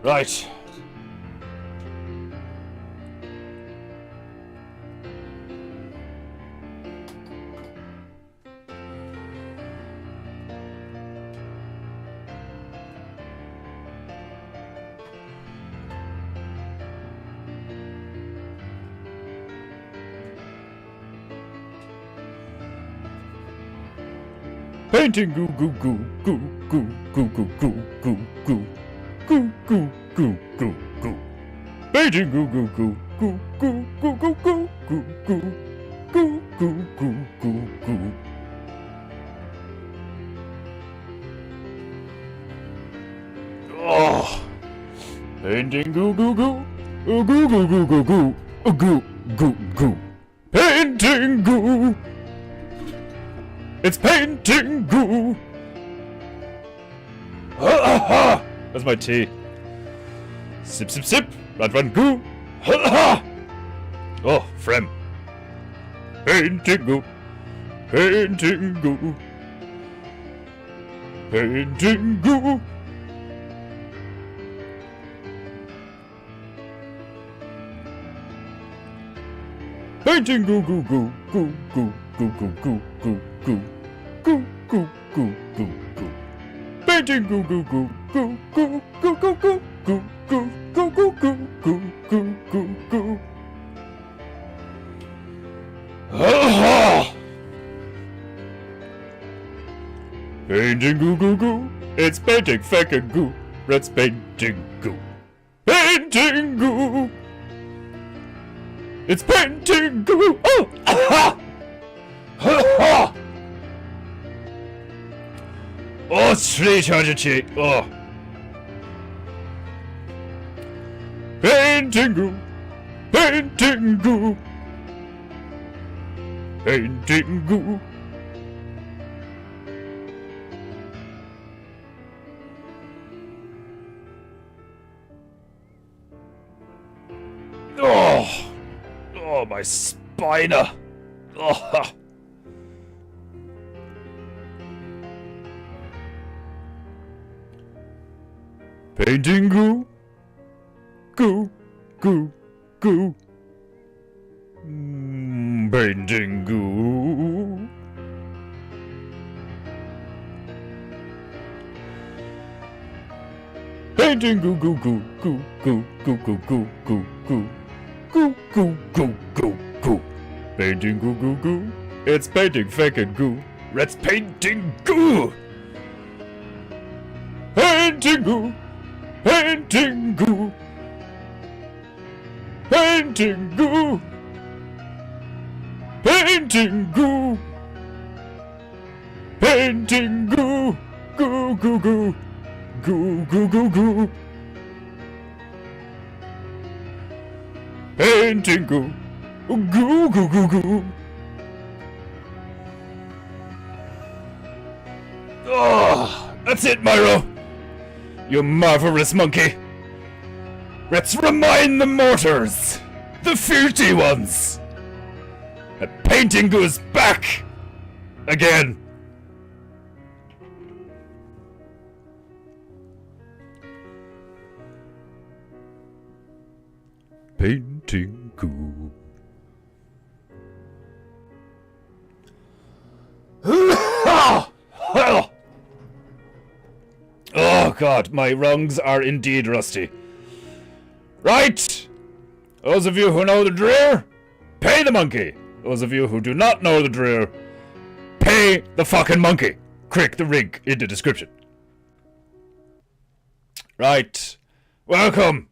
Right. Painting goo goo goo goo goo goo goo goo goo goo goo goo goo goo goo. Painting goo goo goo goo goo goo goo goo goo goo goo goo goo goo goo. Oh, painting goo goo goo goo goo goo goo goo goo goo goo. Painting goo. It's painting goo! That's my tea. Sip, sip, sip. Run, goo. Oh, frem. Painting goo. Painting goo. Painting goo. Painting goo goo goo goo goo goo goo goo goo goo. Goo goo goo goo goo. Painting goo goo goo goo goo goo goo goo goo goo goo goo goo goo goo goo goo. Painting goo goo goo. It's painting fucking goo. That's painting goo. Painting goo. It's painting goo. Oh! Aha! Ha! Oh, sweet oh. Painting goo. Painting goo. Painting goo. Oh. Oh, my spina. Oh. Painting goo. Goo. Goo. Goo. Painting goo. Painting goo goo goo goo goo goo goo goo goo goo goo goo goo goo goo. Painting goo goo goo. It's painting fucking goo. Let's painting goo. Painting goo. Painting goo. Painting goo. Painting goo. Painting goo. Goo goo goo. Goo goo goo goo. Painting goo. Goo goo goo goo. Oh, that's it, Myro. You marvelous monkey. Let's remind the mortars, the filthy ones, that painting goes back again. Painting goo. Oh God, my rungs are indeed rusty. Right! Those of you who know the drill, pay the monkey. Those of you who do not know the drill, pay the fucking monkey. Click the link in the description. Right. Welcome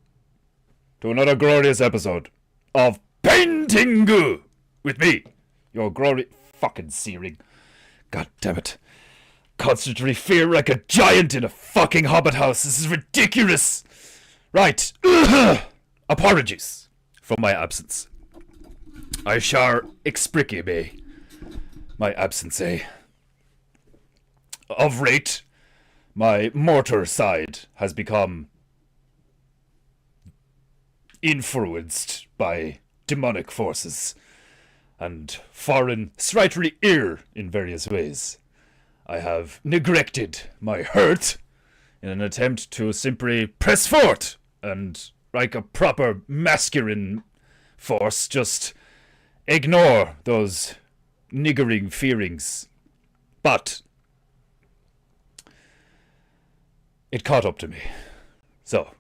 to another glorious episode of PEINTEINGU with me, your glorious fucking searing. God damn it. Constantly feel like a giant in a fucking hobbit house. This is ridiculous. Right. Apologies for my absence. I shall explique me my absence. Of late, my mortar side has become influenced by demonic forces and fallen slightly ill in various ways. I have neglected my hurt in an attempt to simply press forward and like a proper masculine force, just ignore those niggering feelings. But it caught up to me. So,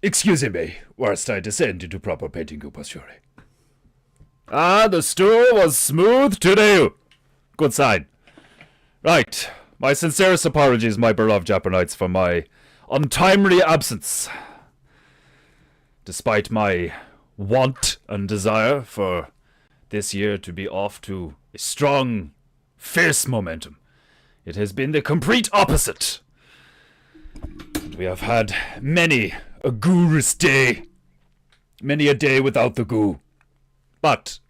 excuse me, whilst I descend into proper PEINTEINGU posture. Ah, the stool was smooth today. Good sign. Right, my sincerest apologies, my beloved Japanites, for my untimely absence. Despite my want and desire for this year to be off to a strong, fierce momentum, it has been the complete opposite. We have had many a goo-less day. Many a day without the goo. But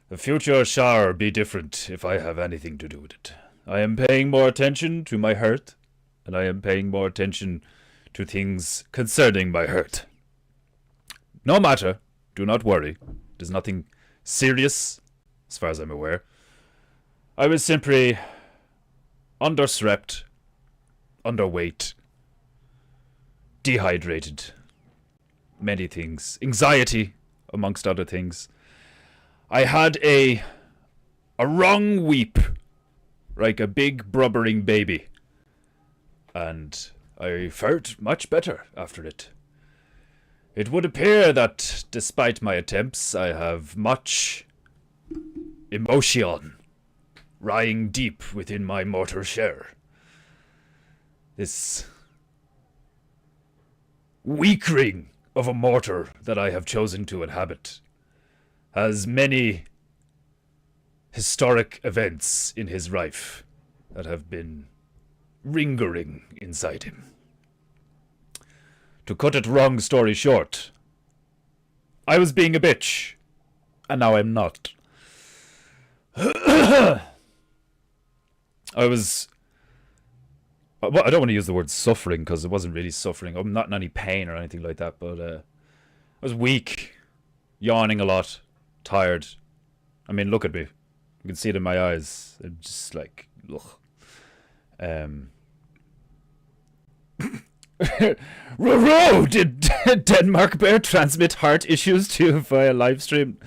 the future shall be different if I have anything to do with it. I am paying more attention to my hurt, and I am paying more attention to things concerning my hurt. No matter, do not worry. There's nothing serious, as far as I'm aware. I was simply underslept, underweight, dehydrated, many things, anxiety, amongst other things. I had a wrong weep, like a big blubbering baby, and I felt much better after it. It would appear that, despite my attempts, I have much emotion lying deep within my mortal shell. This weak ring of a mortar that I have chosen to inhabit has many historic events in his life that have been lingering inside him. To cut it long story short, I was being a bitch, and now I'm not. I don't want to use the word suffering, because it wasn't really suffering. I'm not in any pain or anything like that, but I was weak, yawning a lot, tired. I mean, look at me. You can see it in my eyes. I'm just like, ugh. Did Denmark Bear transmit heart issues to you via live stream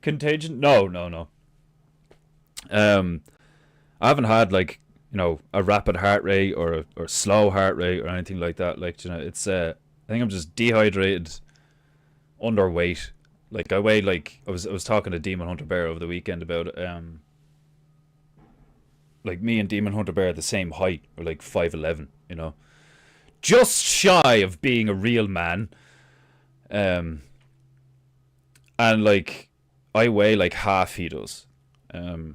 contagion? No. I haven't had, like, you know, a rapid heart rate or slow heart rate or anything like that. Like, you know, it's I think I'm just dehydrated, underweight. Like, I weigh, like, I was talking to Demon Hunter Bear over the weekend about it. Like, me and Demon Hunter Bear are the same height. We're like 5'11", you know, just shy of being a real man. And like, I weigh like half he does. I'm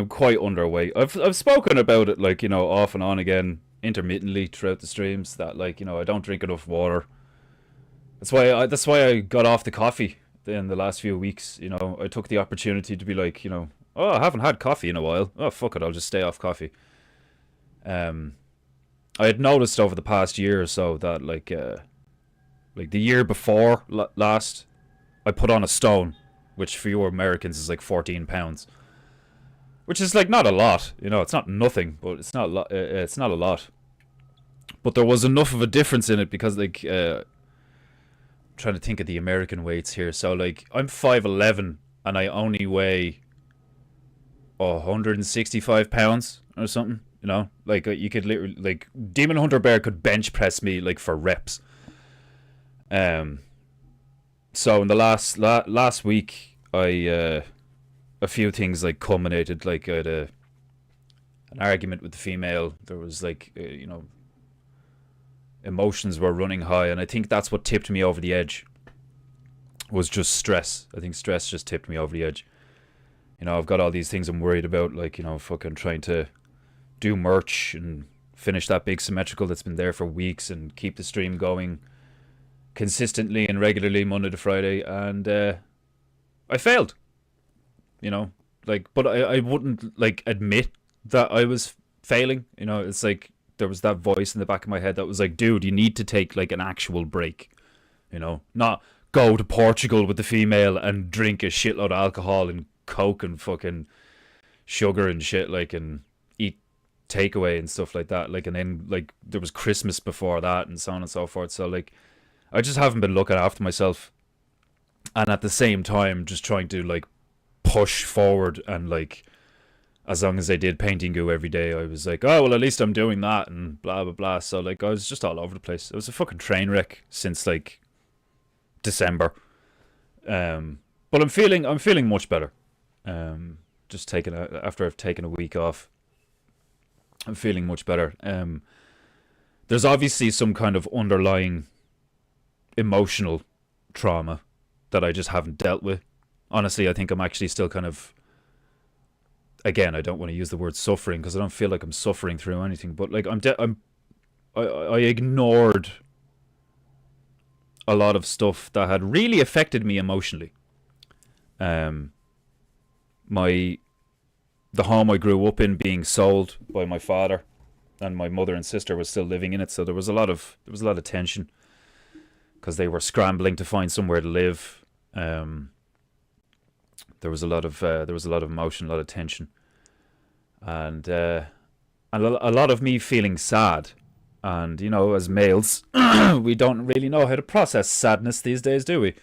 quite underweight. I've spoken about it, like, you know, off and on again, intermittently throughout the streams, that, like, you know, I don't drink enough water. That's why I got off the coffee in the last few weeks. You know, I took the opportunity to be like, you know, oh, I haven't had coffee in a while. Oh, fuck it, I'll just stay off coffee. I had noticed over the past year or so that, like the year before last, I put on a stone, which for you Americans is like 14 pounds. Which is, like, not a lot, you know. It's not nothing, but it's not a lot. But there was enough of a difference in it because, like, I'm trying to think of the American weights here. So, like, I'm 5'11", and I only weigh 165 pounds or something. You know, like, you could literally, like, Demon Hunter Bear could bench press me, like, for reps. So in the last week, a few things, like, culminated. Like, I had an argument with the female. There was, like, you know, emotions were running high, and I think that's what tipped me over the edge. Was just stress. I think stress just tipped me over the edge. You know, I've got all these things I'm worried about, like, you know, fucking trying to do merch and finish that big symmetrical that's been there for weeks and keep the stream going consistently and regularly Monday to Friday, and I failed. You know, like, but I wouldn't, like, admit that I was failing. You know, it's like there was that voice in the back of my head that was like, dude, you need to take, like, an actual break. You know, not go to Portugal with the female and drink a shitload of alcohol and coke and fucking sugar and shit, like, and eat takeaway and stuff like that. Like, and then, like, there was Christmas before that and so on and so forth. So, like, I just haven't been looking after myself, and at the same time just trying to like push forward. And like, as long as I did PEINTEINGU every day, I was like, oh well, at least I'm doing that, and blah blah blah. So like, I was just all over the place. It was a fucking train wreck since like December. But I'm feeling much better. Just after I've taken a week off, I'm feeling much better. There's obviously some kind of underlying emotional trauma that I just haven't dealt with. Honestly, I think I'm actually still kind of, again, I don't want to use the word suffering because I don't feel like I'm suffering through anything, but like I ignored a lot of stuff that had really affected me emotionally. The home I grew up in being sold by my father, and my mother and sister were still living in it, so there was a lot of tension because they were scrambling to find somewhere to live. There was a lot of emotion, a lot of tension, and a lot of me feeling sad. And you know, as males, we don't really know how to process sadness these days, do we?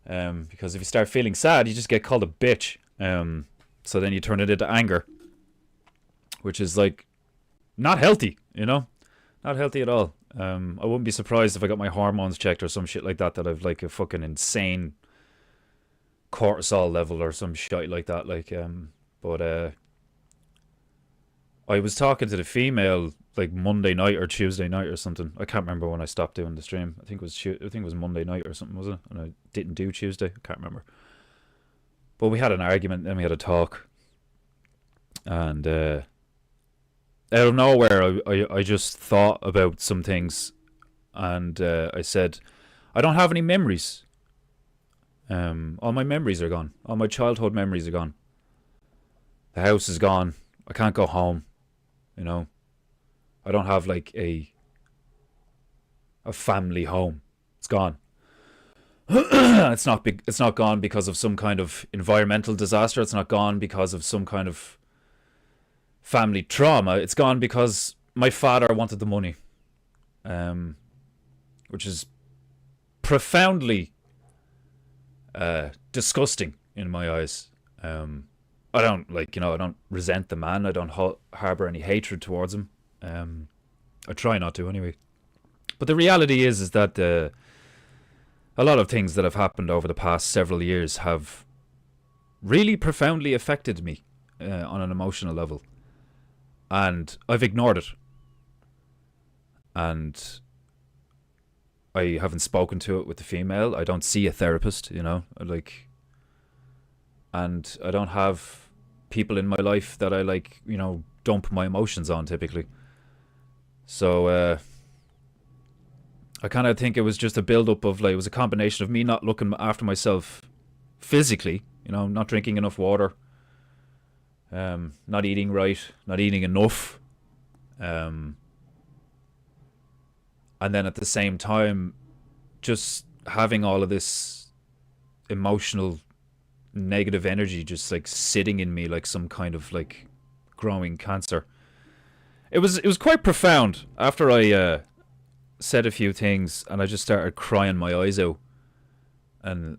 Because if you start feeling sad, you just get called a bitch. So then you turn it into anger, which is like not healthy, you know, not healthy at all. I wouldn't be surprised if I got my hormones checked or some shit like that I've like a fucking insane cortisol level or some shit like that. Like, but I was talking to the female like Monday night or Tuesday night or something. I can't remember when I stopped doing the stream. I think it was Monday night or something, wasn't it? And I didn't do Tuesday. I can't remember. But we had an argument, then we had a talk, and out of nowhere, I just thought about some things, and I said, I don't have any memories. All my memories are gone. All my childhood memories are gone. The house is gone. I can't go home. You know, I don't have like a family home. It's gone. It's not gone because of some kind of environmental disaster. It's not gone because of some kind of family trauma. It's gone because my father wanted the money, which is profoundly disgusting in my eyes. I don't I don't resent the man. I don't harbor any hatred towards him. I try not to anyway. But the reality is that a lot of things that have happened over the past several years have really profoundly affected me on an emotional level. And I've ignored it. And I haven't spoken to it with the female. I don't see a therapist, you know. And I don't have people in my life that I dump my emotions on typically. So I kind of think it was just a build-up of it was a combination of me not looking after myself physically, you know, not drinking enough water, not eating right, not eating enough, and then at the same time just having all of this emotional negative energy just sitting in me like some kind of growing cancer. It was quite profound after I said a few things, and I just started crying my eyes out, and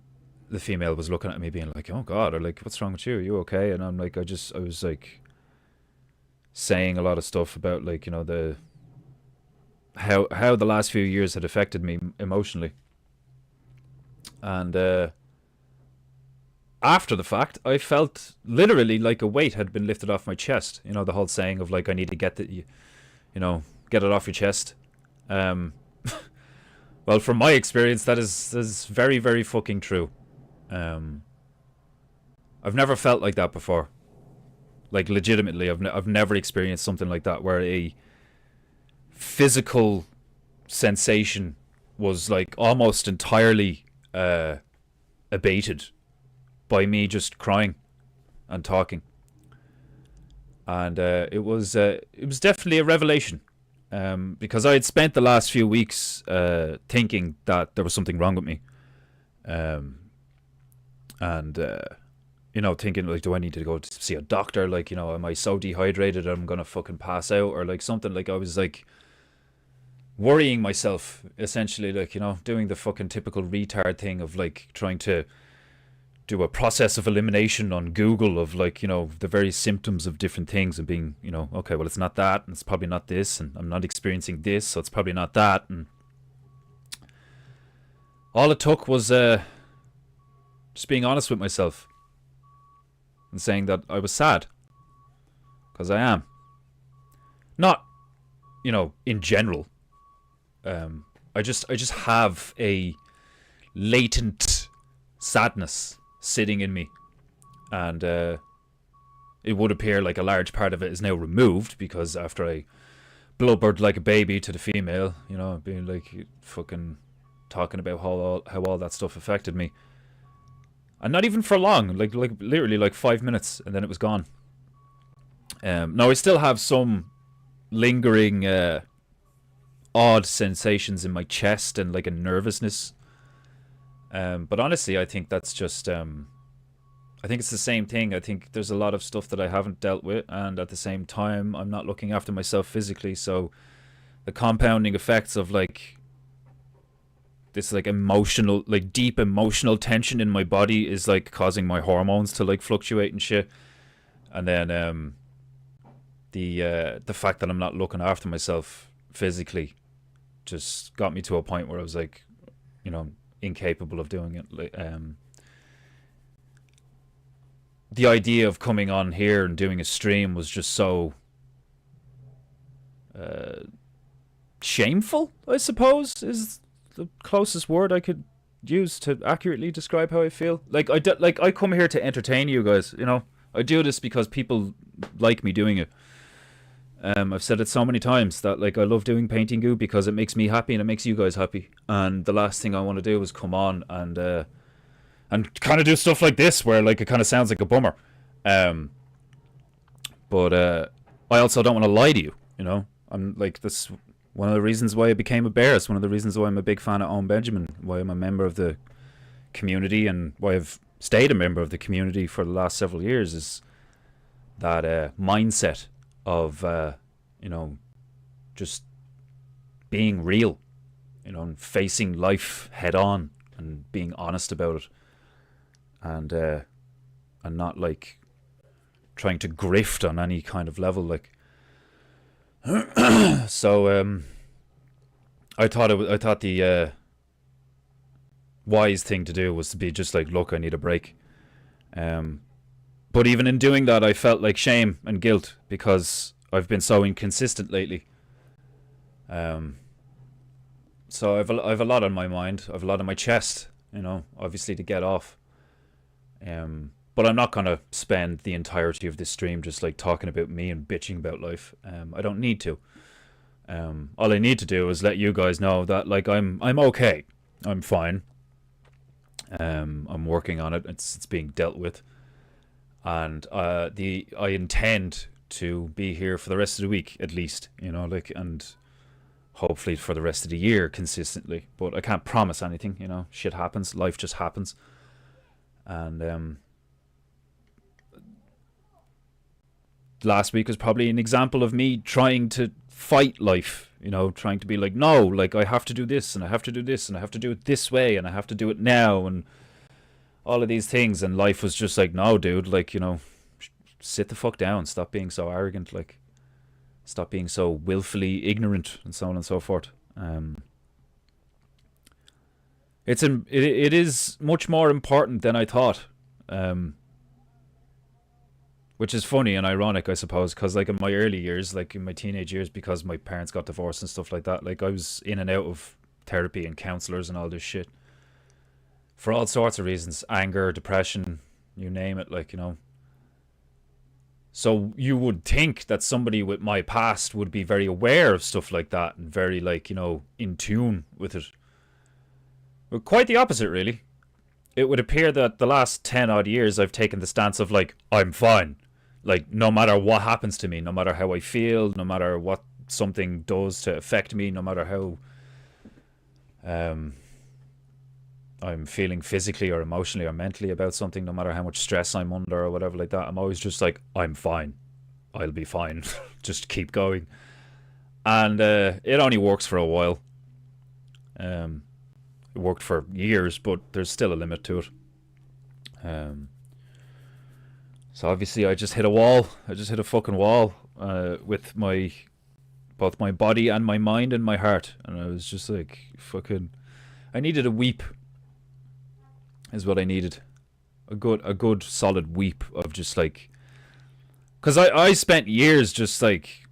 the female was looking at me being like, oh god, or what's wrong with you, are you okay? And I'm like, I was saying a lot of stuff about the how the last few years had affected me emotionally. And after the fact, I felt literally like a weight had been lifted off my chest. You know, the whole saying of I need to get get it off your chest. Well, from my experience, that is very, very fucking true. I've never felt like that before. Legitimately, I've never experienced something like that where a physical sensation was almost entirely abated by me just crying and talking. And it was definitely a revelation. Because I had spent the last few weeks thinking that there was something wrong with me, and thinking do I need to go to see a doctor? Am I so dehydrated I'm gonna fucking pass out or something? I was worrying myself, essentially, like, doing the fucking typical retard thing of like trying to do a process of elimination on Google of like, the very symptoms of different things and being, okay, well, it's not that, and it's probably not this, and I'm not experiencing this, so it's probably not that. And all it took was just being honest with myself and saying that I was sad, because I am. Not, in general. I just have a latent sadness sitting in me, and it would appear like a large part of it is now removed, because after I blubbered like a baby to the female, being like fucking talking about how all that stuff affected me, and not even for long, like literally like 5 minutes, and then it was gone. Now I still have some lingering odd sensations in my chest and like a nervousness. But honestly, I think that's just, I think it's the same thing. I think there's a lot of stuff that I haven't dealt with, and at the same time, I'm not looking after myself physically. So the compounding effects of like this like emotional, like deep emotional tension in my body is like causing my hormones to like fluctuate and shit. And then the fact that I'm not looking after myself physically just got me to a point where I was like, incapable of doing it. Like, the idea of coming on here and doing a stream was just so shameful, I suppose, is the closest word I could use to accurately describe how I feel. Like I come here to entertain you guys. I do this because people like me doing it. I've said it so many times that like I love doing PEINTEINGU because it makes me happy and it makes you guys happy. And the last thing I want to do is come on and kind of do stuff like this where like it kind of sounds like a bummer. But I also don't want to lie to you. I'm like, this one of the reasons why I became a bear. It's one of the reasons why I'm a big fan of Owen Benjamin. Why I'm a member of the community, and why I've stayed a member of the community for the last several years, is that mindset of just being real, and facing life head on and being honest about it, and not like trying to grift on any kind of level, like. So I thought the wise thing to do was to be just like, look, I need a break. But even in doing that, I felt like shame and guilt because I've been so inconsistent lately. So I've a lot on my mind. I've a lot on my chest, obviously to get off. But I'm not going to spend the entirety of this stream just like talking about me and bitching about life. I don't need to. All I need to do is let you guys know that like I'm okay. I'm fine. I'm working on it. It's being dealt with. And I intend to be here for the rest of the week at least, and hopefully for the rest of the year consistently. But I can't promise anything, shit happens, life just happens. And last week was probably an example of me trying to fight life, trying to be like, no, like I have to do this and I have to do this and I have to do it this way and I have to do it now and all of these things. And life was just like, no, dude, like, sit the fuck down, stop being so arrogant, like stop being so willfully ignorant, and so on and so forth. It is much more important than I thought. Which is funny and ironic, I suppose, because like in my early years, like in my teenage years, because my parents got divorced and stuff like that, like I was in and out of therapy and counselors and all this shit for all sorts of reasons, anger, depression, you name it, like, So you would think that somebody with my past would be very aware of stuff like that and very like, in tune with it. But quite the opposite, really. It would appear that the last 10 odd years I've taken the stance of like, I'm fine. Like, no matter what happens to me, no matter how I feel, no matter what something does to affect me, no matter how I'm feeling physically or emotionally or mentally about something, no matter how much stress I'm under or whatever like that, I'm always just like, I'm fine. I'll be fine. Just keep going. And it only works for a while. Um, it worked for years, but there's still a limit to it. Um, so obviously, I just hit a wall. I just hit a fucking wall with my both my body and my mind and my heart, and I was just like, fucking. I needed a weep. Is what I needed. A good solid weep of just like, because I spent years just like,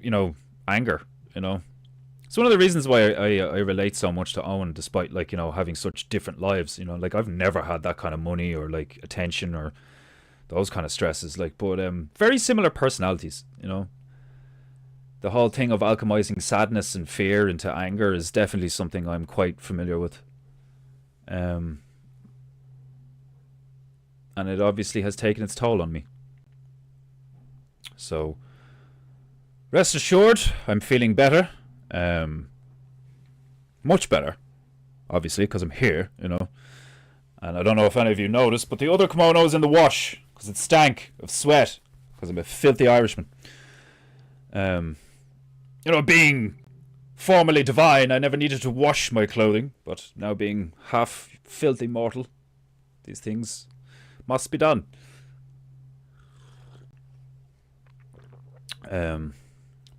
you know, anger. You know, it's one of the reasons why I relate so much to Owen, despite like, you know, having such different lives. You know, like I've never had that kind of money or like attention or those kind of stresses. Like, but very similar personalities. You know, the whole thing of alchemizing sadness and fear into anger is definitely something I'm quite familiar with. Um, and it obviously has taken its toll on me. So rest assured, I'm feeling better. Um, Much better, obviously, because I'm here, you know. And I don't know if any of you noticed, but the other kimono's in the wash because it stank of sweat because I'm a filthy Irishman. Um, you know, being formerly divine, I never needed to wash my clothing, but now being half filthy mortal, these things must be done.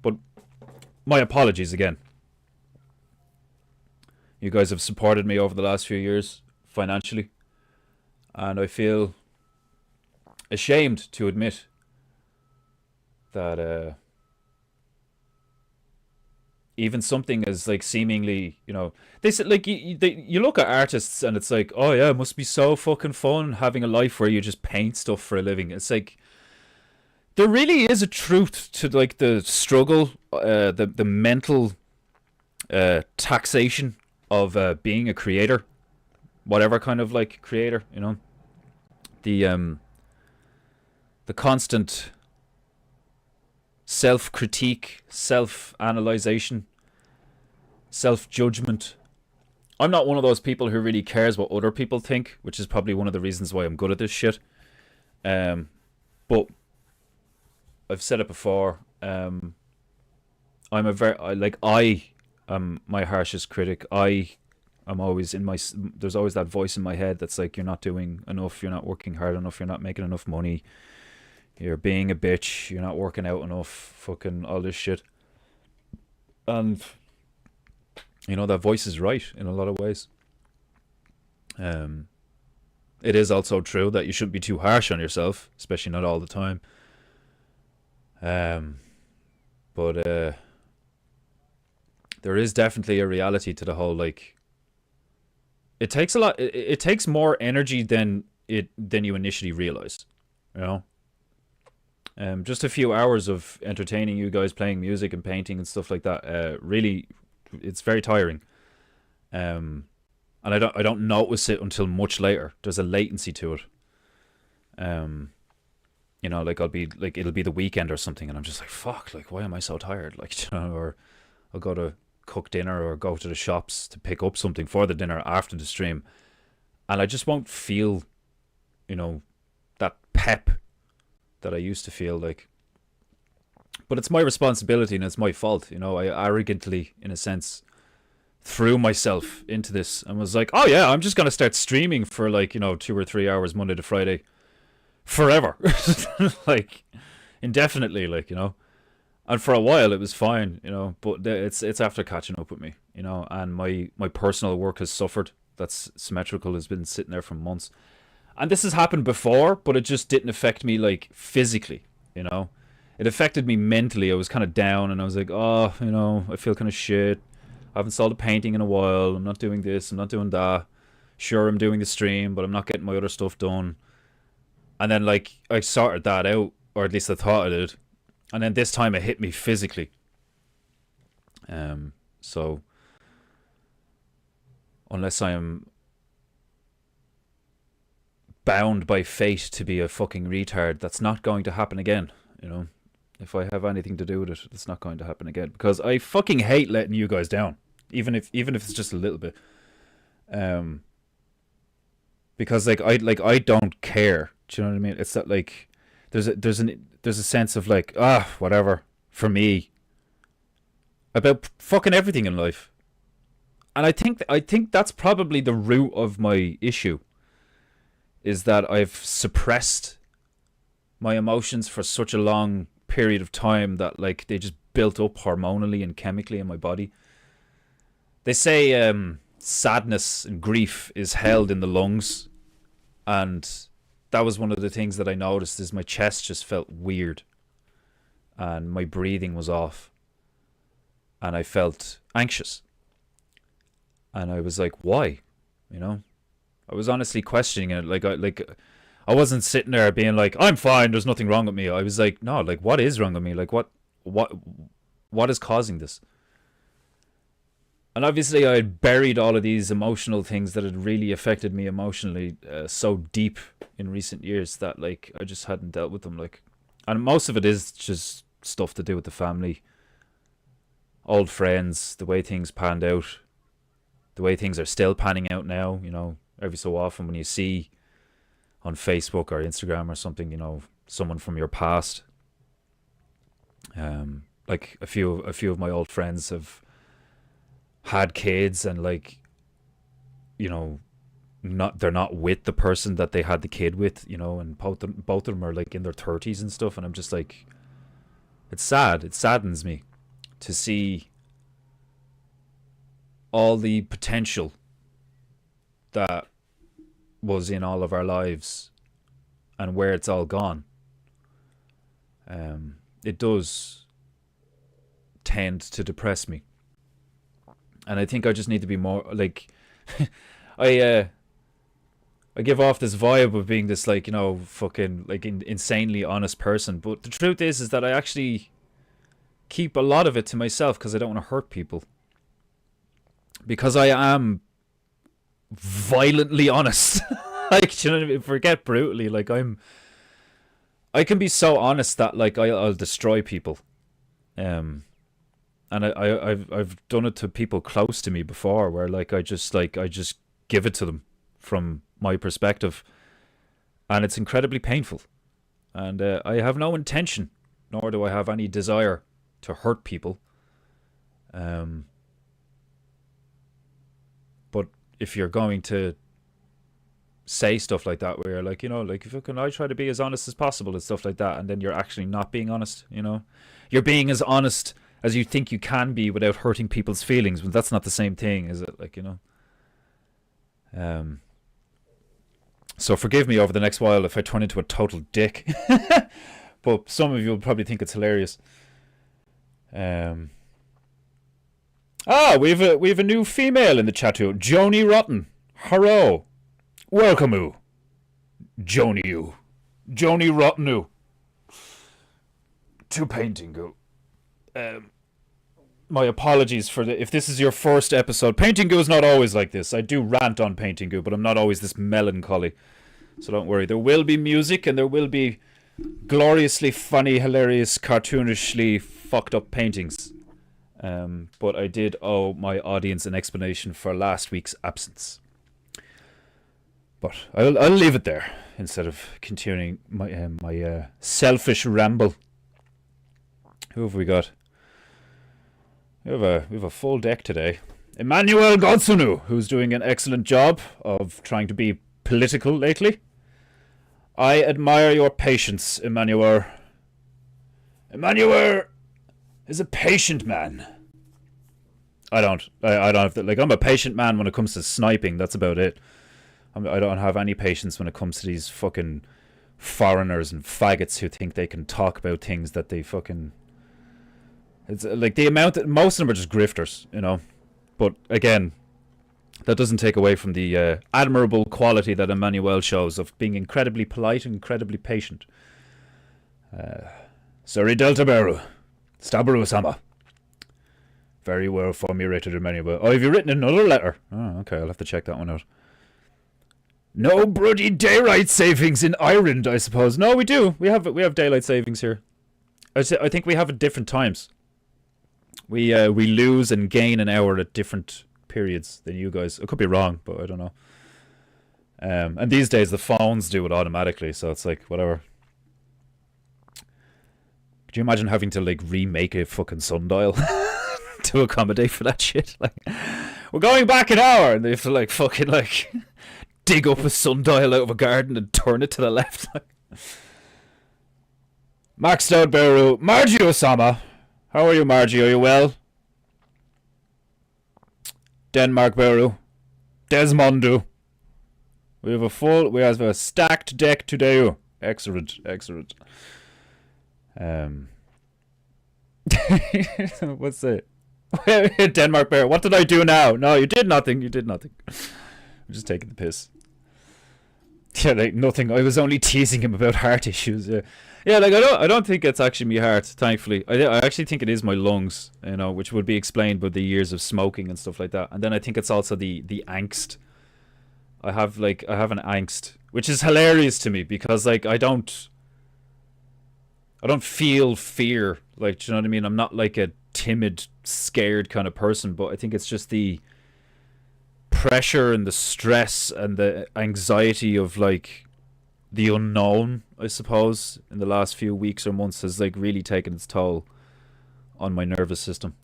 But my apologies again. You guys have supported me over the last few years financially, and I feel ashamed to admit that even something as like seemingly, you know, they said like you look at artists and it's like, oh yeah, it must be so fucking fun having a life where you just paint stuff for a living. It's like there really is a truth to like the struggle, the mental taxation of being a creator, whatever kind of like creator, you know, the constant self critique, self analyzation, self judgment. I'm not one of those people who really cares what other people think, which is probably one of the reasons why I'm good at this shit. But I've said it before. I'm a very I am my harshest critic. I'm always in my. There's always that voice in my head that's like, you're not doing enough. You're not working hard enough. You're not making enough money. You're being a bitch. You're not working out enough. Fucking all this shit. And you know that voice is right in a lot of ways. Um, it is also true that you shouldn't be too harsh on yourself, especially not all the time. Um, but there is definitely a reality to the whole like. It takes a lot. It takes more energy than you initially realize. You know, just a few hours of entertaining you guys, playing music and painting and stuff like that. Really, it's very tiring. Um, and I don't notice it until much later. There's a latency to it. Um, you know, like I'll be like it'll be the weekend or something, and I'm just like, fuck, like why am I so tired? Like, you know, or I'll go to cook dinner or go to the shops to pick up something for the dinner after the stream, and I just won't feel, you know, that pep that I used to feel like. But it's my responsibility and it's my fault, you know. I arrogantly, in a sense, threw myself into this and was like, oh yeah, I'm just gonna start streaming for like, you know, 2 or 3 hours Monday to Friday forever, like indefinitely, like, you know. And for a while it was fine, you know, but it's after catching up with me, you know, and my personal work has suffered. That's symmetrical has been sitting there for months, and this has happened before, but it just didn't affect me like physically, you know. It affected me mentally. I was kind of down, and I was like, oh, you know, I feel kind of shit. I haven't sold a painting in a while. I'm not doing this. I'm not doing that. Sure, I'm doing the stream, but I'm not getting my other stuff done. And then like I sorted that out, or at least I thought I did. And then this time it hit me physically. So unless I am bound by fate to be a fucking retard, that's not going to happen again. You know, if I have anything to do with it, it's not going to happen again because I fucking hate letting you guys down, even if it's just a little bit. Um, because like I don't care. Do you know what I mean? It's that like there's a sense of like whatever for me. about fucking everything in life. And I think that's probably the root of my issue, is that I've suppressed my emotions for such a long period of time that like they just built up hormonally and chemically in my body. They say sadness and grief is held in the lungs, and that was one of the things that I noticed is my chest just felt weird and my breathing was off and I felt anxious. And I was like, why? You know? I was honestly questioning it. I wasn't sitting there being like, I'm fine, there's nothing wrong with me. I was like, no, like what is wrong with me? Like what is causing this? And obviously I had buried all of these emotional things that had really affected me emotionally so deep in recent years that like I just hadn't dealt with them. Like, and most of it is just stuff to do with the family, old friends, the way things panned out, the way things are still panning out now. You know, every so often when you see on Facebook or Instagram or something, you know, someone from your past, like a few of my old friends have had kids, and like, you know, they're not with the person that they had the kid with, you know, and both of them are like in their 30s and stuff, and I'm just like, it's sad. It saddens me to see all the potential that was in all of our lives and where it's all gone. It does tend to depress me, and I think I just need to be more like I give off this vibe of being this, like, you know, fucking like insanely honest person, but the truth is that I actually keep a lot of it to myself because I don't want to hurt people, because I am violently honest. Like, you know what I mean? Forget brutally. Like, I can be so honest that like I'll destroy people. And I've done it to people close to me before, where like I just give it to them from my perspective, and it's incredibly painful. And I have no intention, nor do I have any desire to hurt people. But if you're going to say stuff like that, where you're like, you know, like, if I try to be as honest as possible and stuff like that, and then you're actually not being honest, you know, you're being as honest as you think you can be without hurting people's feelings, but that's not the same thing, is it? Like, you know. So forgive me over the next while if I turn into a total dick. But some of you will probably think it's hilarious. We have a new female in the chat too. Joni Rotten. Hello. Welcome you. Joni Rotten to Paintingu. My apologies for if this is your first episode. Paintingu is not always like this. I do rant on Paintingu, but I'm not always this melancholy. So don't worry. There will be music, and there will be gloriously funny, hilarious, cartoonishly fucked up paintings. But I did owe my audience an explanation for last week's absence. But I'll leave it there instead of continuing my selfish ramble. Who have we got? We have a full deck today. Emmanuel Godsunu, who's doing an excellent job of trying to be political lately. I admire your patience, Emmanuel. Emmanuel is a patient man. I don't have to, like, I'm a patient man when it comes to sniping. That's about it. I don't have any patience when it comes to these fucking foreigners and faggots who think they can talk about things that they fucking... It's like the amount that most of them are just grifters, you know. But again, that doesn't take away from the admirable quality that Emmanuel shows of being incredibly polite and incredibly patient. Sorry, Delta Beru. Stabaru Sama. Very well formulated, Emmanuel. Oh, have you written another letter? Oh, okay, I'll have to check that one out. No bloody daylight savings in Ireland, I suppose. No, we do. We have daylight savings here. I think we have at different times. We lose and gain an hour at different periods than you guys. I could be wrong, but I don't know. And these days the phones do it automatically, so it's like whatever. Could you imagine having to like remake a fucking sundial to accommodate for that shit. Like, we're going back an hour, and they have to like fucking like dig up a sundial out of a garden and turn it to the left. Max Dowd Beru, Margie Osama. How are you, Margie? Are you well? Denmark Beru, Desmondu. We have a stacked deck today. Excellent. What's it? Denmark Bear. What did I do now? No, you did nothing. I'm just taking the piss. Yeah, like nothing. I was only teasing him about heart issues. Yeah, like I don't think it's actually my heart. Thankfully, I actually think it is my lungs. You know, which would be explained by the years of smoking and stuff like that. And then I think it's also the angst. I have an angst, which is hilarious to me because like I don't feel fear. Like, do you know what I mean? I'm not like a timid, scared kind of person, but I think it's just the pressure and the stress and the anxiety of like the unknown, I suppose, in the last few weeks or months has like really taken its toll on my nervous system.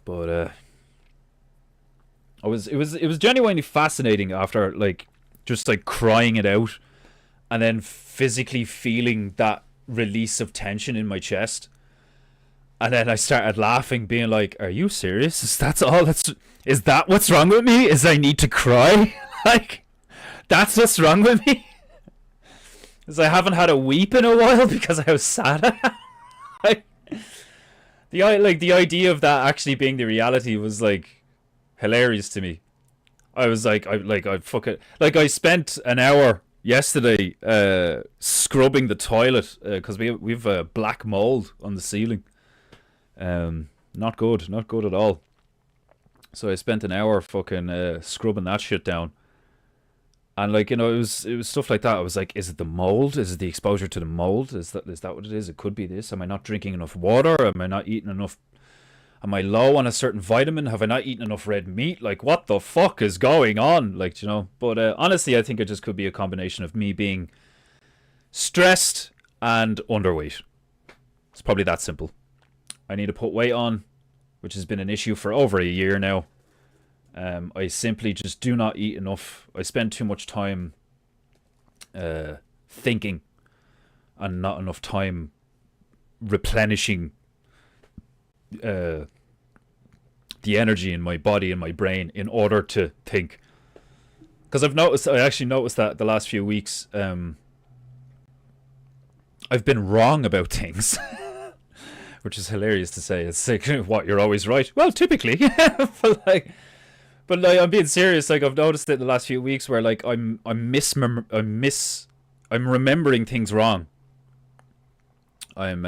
But it was genuinely fascinating after like just like crying it out and then physically feeling that release of tension in my chest. And then I started laughing, being like, are you serious? Is that what's wrong with me? Is I need to cry? Like, that's what's wrong with me? Is I haven't had a weep in a while because I was sad. Like, the idea of that actually being the reality was like hilarious to me. I was like, I spent an hour yesterday scrubbing the toilet because we've black mold on the ceiling. Not good at all. So I spent an hour fucking scrubbing that shit down. And like, you know, it was stuff like that. I was like, is it the mold? Is it the exposure to the mold? Is that what it is? It could be this. Am I not drinking enough water? Am I not eating enough? Am I low on a certain vitamin? Have I not eaten enough red meat? Like, what the fuck is going on? Like, you know, but honestly, I think it just could be a combination of me being stressed and underweight. It's probably that simple. I need to put weight on, which has been an issue for over a year now. I simply just do not eat enough. I spend too much time thinking and not enough time replenishing the energy in my body and my brain in order to think. Because I actually noticed that the last few weeks I've been wrong about things. Which is hilarious to say. It's like, what, you're always right? Well, typically. But I'm being serious. Like, I've noticed it in the last few weeks where like I'm remembering things wrong. I'm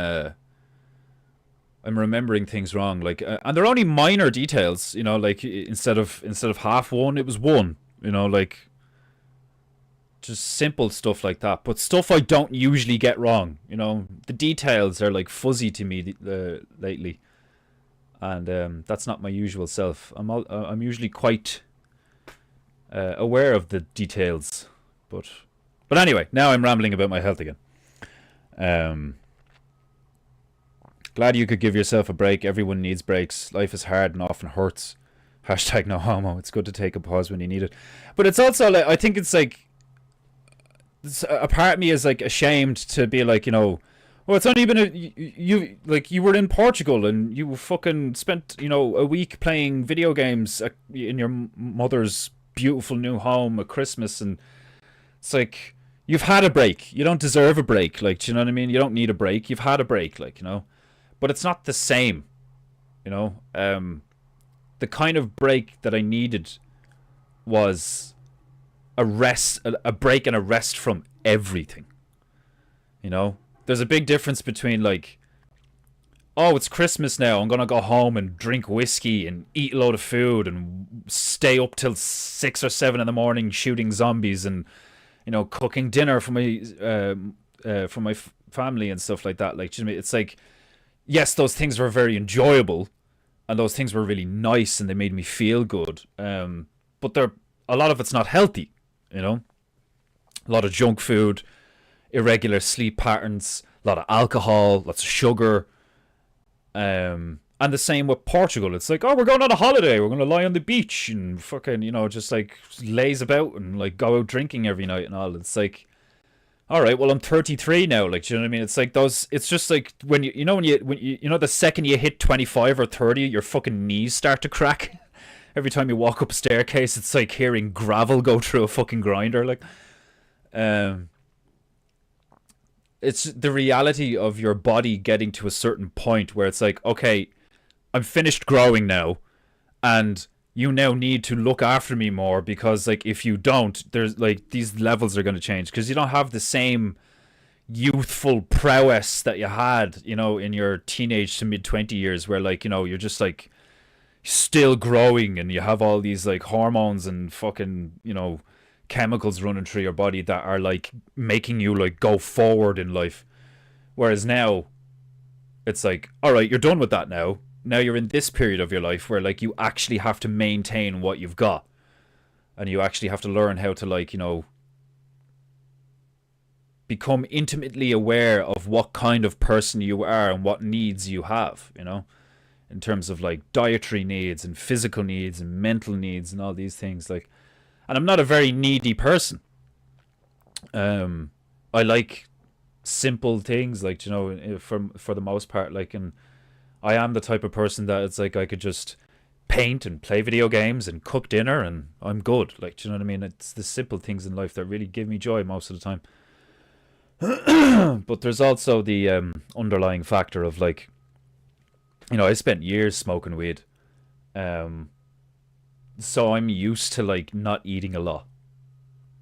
remembering things wrong. Like, and they're only minor details. You know, like instead of half one, it was one. You know, like just simple stuff like that. But stuff I don't usually get wrong. You know, the details are like fuzzy to me lately. And that's not my usual self. I'm usually quite aware of the details, but anyway, now I'm rambling about my health again. Glad you could give yourself a break. Everyone needs breaks. Life is hard and often hurts. Hashtag no homo. It's good to take a pause when you need it. But it's also like, I think it's like, a part of me is like ashamed to be like, you know, well, it's only been you were in Portugal and you fucking spent, you know, a week playing video games in your mother's beautiful new home at Christmas, and it's like, you've had a break. You don't deserve a break. Like, do you know what I mean? You don't need a break. You've had a break, like, you know, but it's not the same, you know. The kind of break that I needed was a break and a rest from everything, you know. There's a big difference between like, oh, it's Christmas now, I'm gonna go home and drink whiskey and eat a load of food and stay up till 6 or 7 in the morning shooting zombies and, you know, cooking dinner for my family and stuff like that. Like, it's like, yes, those things were very enjoyable and those things were really nice and they made me feel good. But a lot of it's not healthy, you know. A lot of junk food, irregular sleep patterns, a lot of alcohol, lots of sugar, And the same with Portugal. It's like, oh, we're going on a holiday. We're going to lie on the beach and fucking, just like laze about and like go out drinking every night and all. It's like, all right, well, I'm 33 now. Like, do you know what I mean? It's like those. It's just like when the second you hit 25 or 30, your fucking knees start to crack. Every time you walk up a staircase, it's like hearing gravel go through a fucking grinder. Like, it's the reality of your body getting to a certain point where it's like, okay, I'm finished growing now, and you now need to look after me more, because like if you don't, there's like these levels are going to change because you don't have the same youthful prowess that you had, in your teenage to mid 20 years, where like, you're just like still growing and you have all these like hormones and fucking, chemicals running through your body that are like making you like go forward in life. Whereas now it's like, all right, you're done with that now. Now you're in this period of your life where like you actually have to maintain what you've got, and you actually have to learn how to like, become intimately aware of what kind of person you are and what needs you have, in terms of like dietary needs and physical needs and mental needs and all these things. Like, and I'm not a very needy person. I like simple things, like, for the most part, like, and I am the type of person that it's like I could just paint and play video games and cook dinner and I'm good. Like, do you know what I mean? It's the simple things in life that really give me joy most of the time. But there's also the underlying factor of like, I spent years smoking weed. So I'm used to like not eating a lot.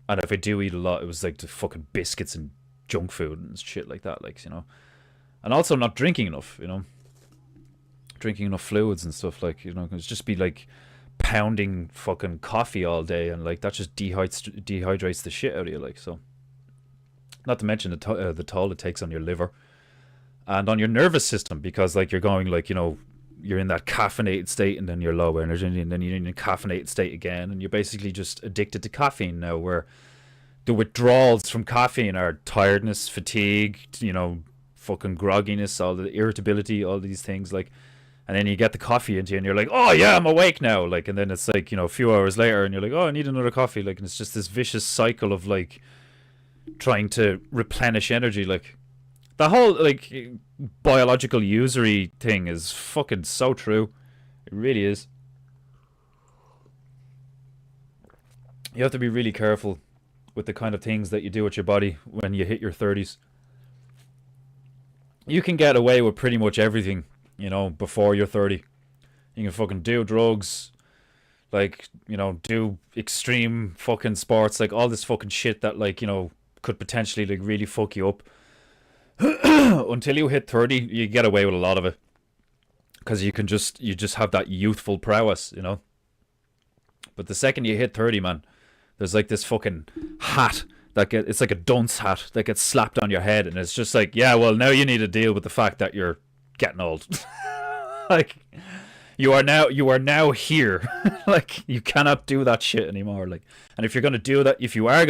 And if I do eat a lot, it was like the fucking biscuits and junk food and shit like that, like, And also not drinking enough, drinking enough fluids and stuff, like, it's just be like pounding fucking coffee all day, and like that just dehydrates the shit out of you, like. So not to mention the toll it takes on your liver and on your nervous system, because like you're going like, you're in that caffeinated state and then you're low energy and then you're in a caffeinated state again, and you're basically just addicted to caffeine now, where the withdrawals from caffeine are tiredness, fatigue, fucking grogginess, all the irritability, all these things, like. And then you get the coffee into you and you're like, oh yeah, I'm awake now. Like, and then it's like, a few hours later and you're like, oh, I need another coffee. Like, and it's just this vicious cycle of like trying to replenish energy. Like, the whole like biological usury thing is fucking so true. It really is. You have to be really careful with the kind of things that you do with your body when you hit your 30s. You can get away with pretty much everything, before you're 30. You can fucking do drugs, like, do extreme fucking sports, like all this fucking shit that like, could potentially like really fuck you up. Until you hit 30, you get away with a lot of it. Because you just have that youthful prowess, But the second you hit 30, man, there's like this fucking hat it's like a dunce hat that gets slapped on your head, and it's just like, yeah, well, now you need to deal with the fact that you're getting old. Like, you are now here. Like, you cannot do that shit anymore. Like, and if you are going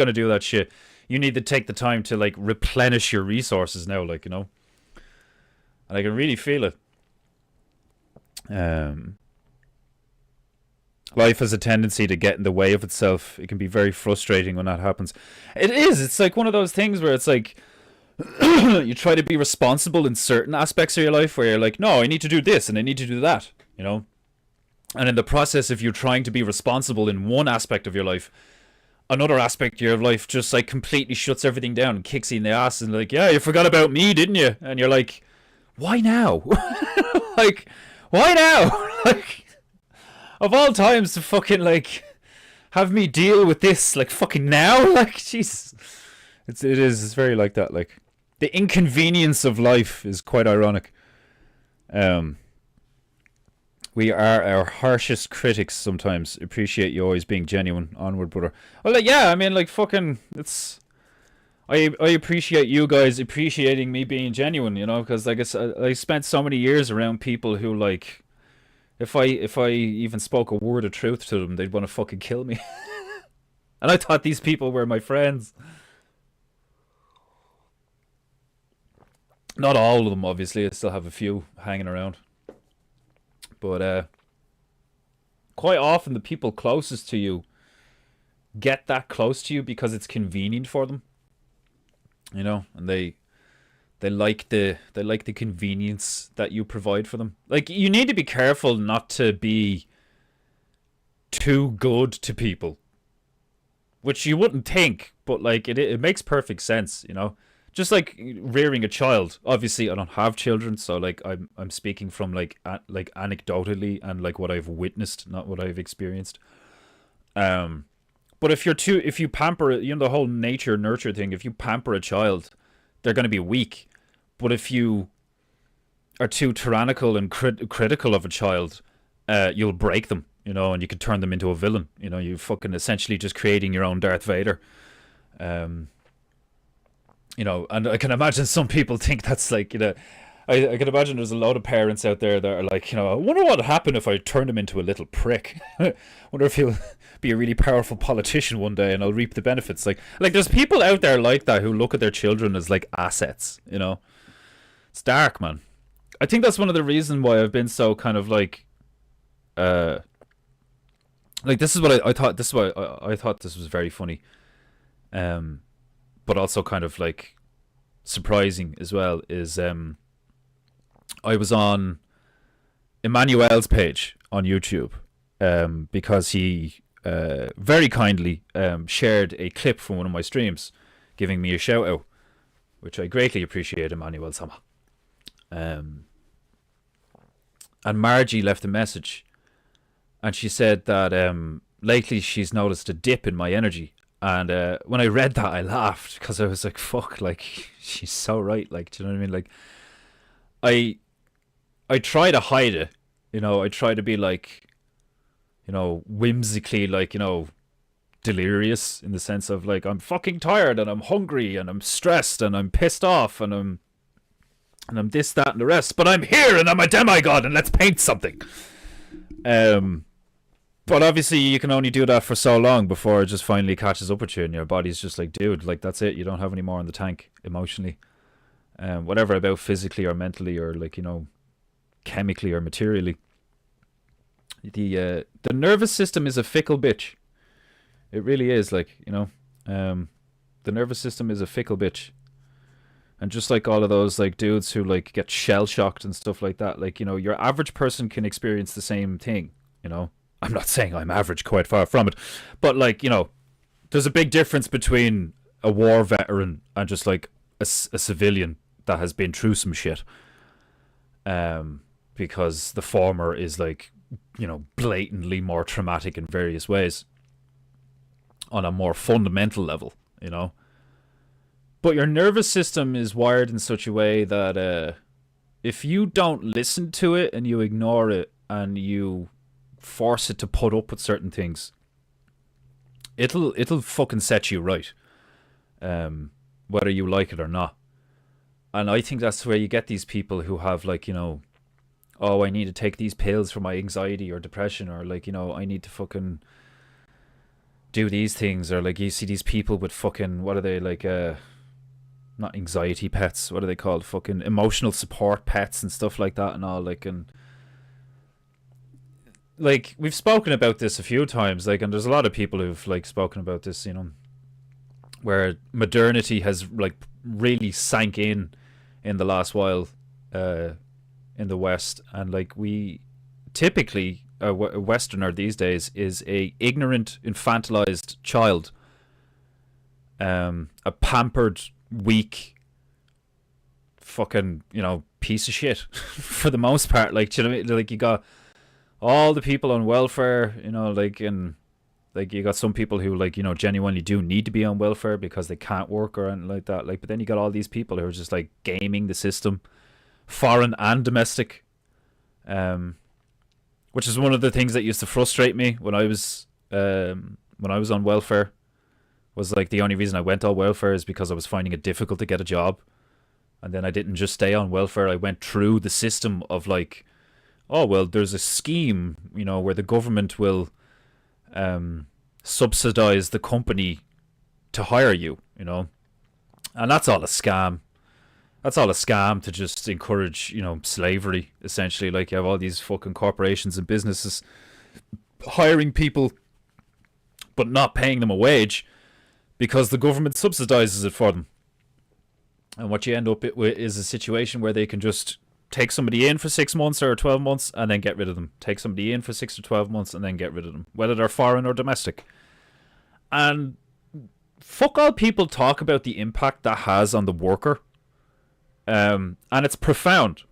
to do that shit, you need to take the time to like replenish your resources now, like, and I can really feel it. Life has a tendency to get in the way of itself. It can be very frustrating when that happens. It is. It's like one of those things where it's like, you try to be responsible in certain aspects of your life where you're like, no, I need to do this and I need to do that, And in the process of you trying to be responsible in one aspect of your life, another aspect of your life just like completely shuts everything down and kicks you in the ass and like, yeah, you forgot about me, didn't you? And you're like, why now? Like, why now? Like, of all times to fucking like have me deal with this, like, fucking now? Like, Jesus. It's very like that. Like, the inconvenience of life is quite ironic. We are our harshest critics sometimes. Appreciate you always being genuine. Onward, brother. Well, like, yeah, I mean, like, fucking, it's... I appreciate you guys appreciating me being genuine, because like I spent so many years around people who, like, if I even spoke a word of truth to them, they'd want to fucking kill me. And I thought these people were my friends. Not all of them, obviously. I still have a few hanging around. But quite often the people closest to you get that close to you because it's convenient for them, you know, and they like the convenience that you provide for them. Like, you need to be careful not to be too good to people, which you wouldn't think, but like it makes perfect sense, you know. Just like rearing a child. Obviously, I don't have children, so like I'm speaking from like anecdotally and like what I've witnessed, not what I've experienced. But if you pamper, you know, the whole nature nurture thing. If you pamper a child, they're going to be weak. But if you are too tyrannical and critical of a child, you'll break them, you know, and you could turn them into a villain. You know, you fucking essentially just creating your own Darth Vader. You know, and I can imagine some people think that's like, you know, I can imagine there's a lot of parents out there that are like, you know, I wonder what would happen if I turned him into a little prick. Wonder if he'll be a really powerful politician one day and I'll reap the benefits. Like there's people out there like that who look at their children as like assets, you know. It's dark, man. I think that's one of the reasons why I've been so kind of like this is what I thought. This is why I thought this was very funny. But also kind of like surprising as well is I was on Emmanuel's page on YouTube because he very kindly shared a clip from one of my streams giving me a shout out, which I greatly appreciate, Emmanuel Sama. And Margie left a message and she said that lately she's noticed a dip in my energy. And when I read that, I laughed because I was like, fuck, like, she's so right. Like, do you know what I mean? Like, I try to hide it, you know, I try to be like, you know, whimsically, like, you know, delirious in the sense of like, I'm fucking tired and I'm hungry and I'm stressed and I'm pissed off and I'm this, that, and the rest. But I'm here and I'm a demigod and let's paint something. But obviously you can only do that for so long before it just finally catches up with you and your body's just like, dude, like that's it. You don't have any more in the tank emotionally. Whatever about physically or mentally or like, you know, chemically or materially. The nervous system is a fickle bitch. It really is, like, you know. The nervous system is a fickle bitch. And just like all of those like dudes who like get shell shocked and stuff like that, like, you know, your average person can experience the same thing, you know. I'm not saying I'm average, quite far from it, but like, you know, there's a big difference between a war veteran and just like a civilian that has been through some shit. Because the former is like, you know, blatantly more traumatic in various ways on a more fundamental level, you know. But your nervous system is wired in such a way that if you don't listen to it and you ignore it and you force it to put up with certain things, it'll fucking set you right, whether you like it or not. And I think that's where you get these people who have like, you know, oh, I need to take these pills for my anxiety or depression, or like, you know, I need to fucking do these things, or like you see these people with fucking, what are they, like not anxiety pets, what are they called, fucking emotional support pets and stuff like that and all, like, and like we've spoken about this a few times, like, and there's a lot of people who've like spoken about this, you know, where modernity has like really sank in the last while in the West, and like we typically a Westerner these days is a ignorant, infantilized child, a pampered, weak, fucking, you know, piece of shit for the most part. Like, do you know what I mean? Like, you got all the people on welfare, you know, like, and like you got some people who, like, you know, genuinely do need to be on welfare because they can't work or anything like that. Like, but then you got all these people who are just like gaming the system, foreign and domestic, which is one of the things that used to frustrate me when I was on welfare. Was like the only reason I went on welfare is because I was finding it difficult to get a job, and then I didn't just stay on welfare. I went through the system of like, oh well, there's a scheme, you know, where the government will subsidize the company to hire you, you know, and that's all a scam. That's all a scam to just encourage, slavery, essentially. Like, you have all these fucking corporations and businesses hiring people but not paying them a wage because the government subsidizes it for them. And what you end up with is a situation where they can just take somebody in for 6 months or 12 months and then get rid of them. Take somebody in for 6 or 12 months and then get rid of them, whether they're foreign or domestic. And fuck all people talk about the impact that has on the worker. And it's profound.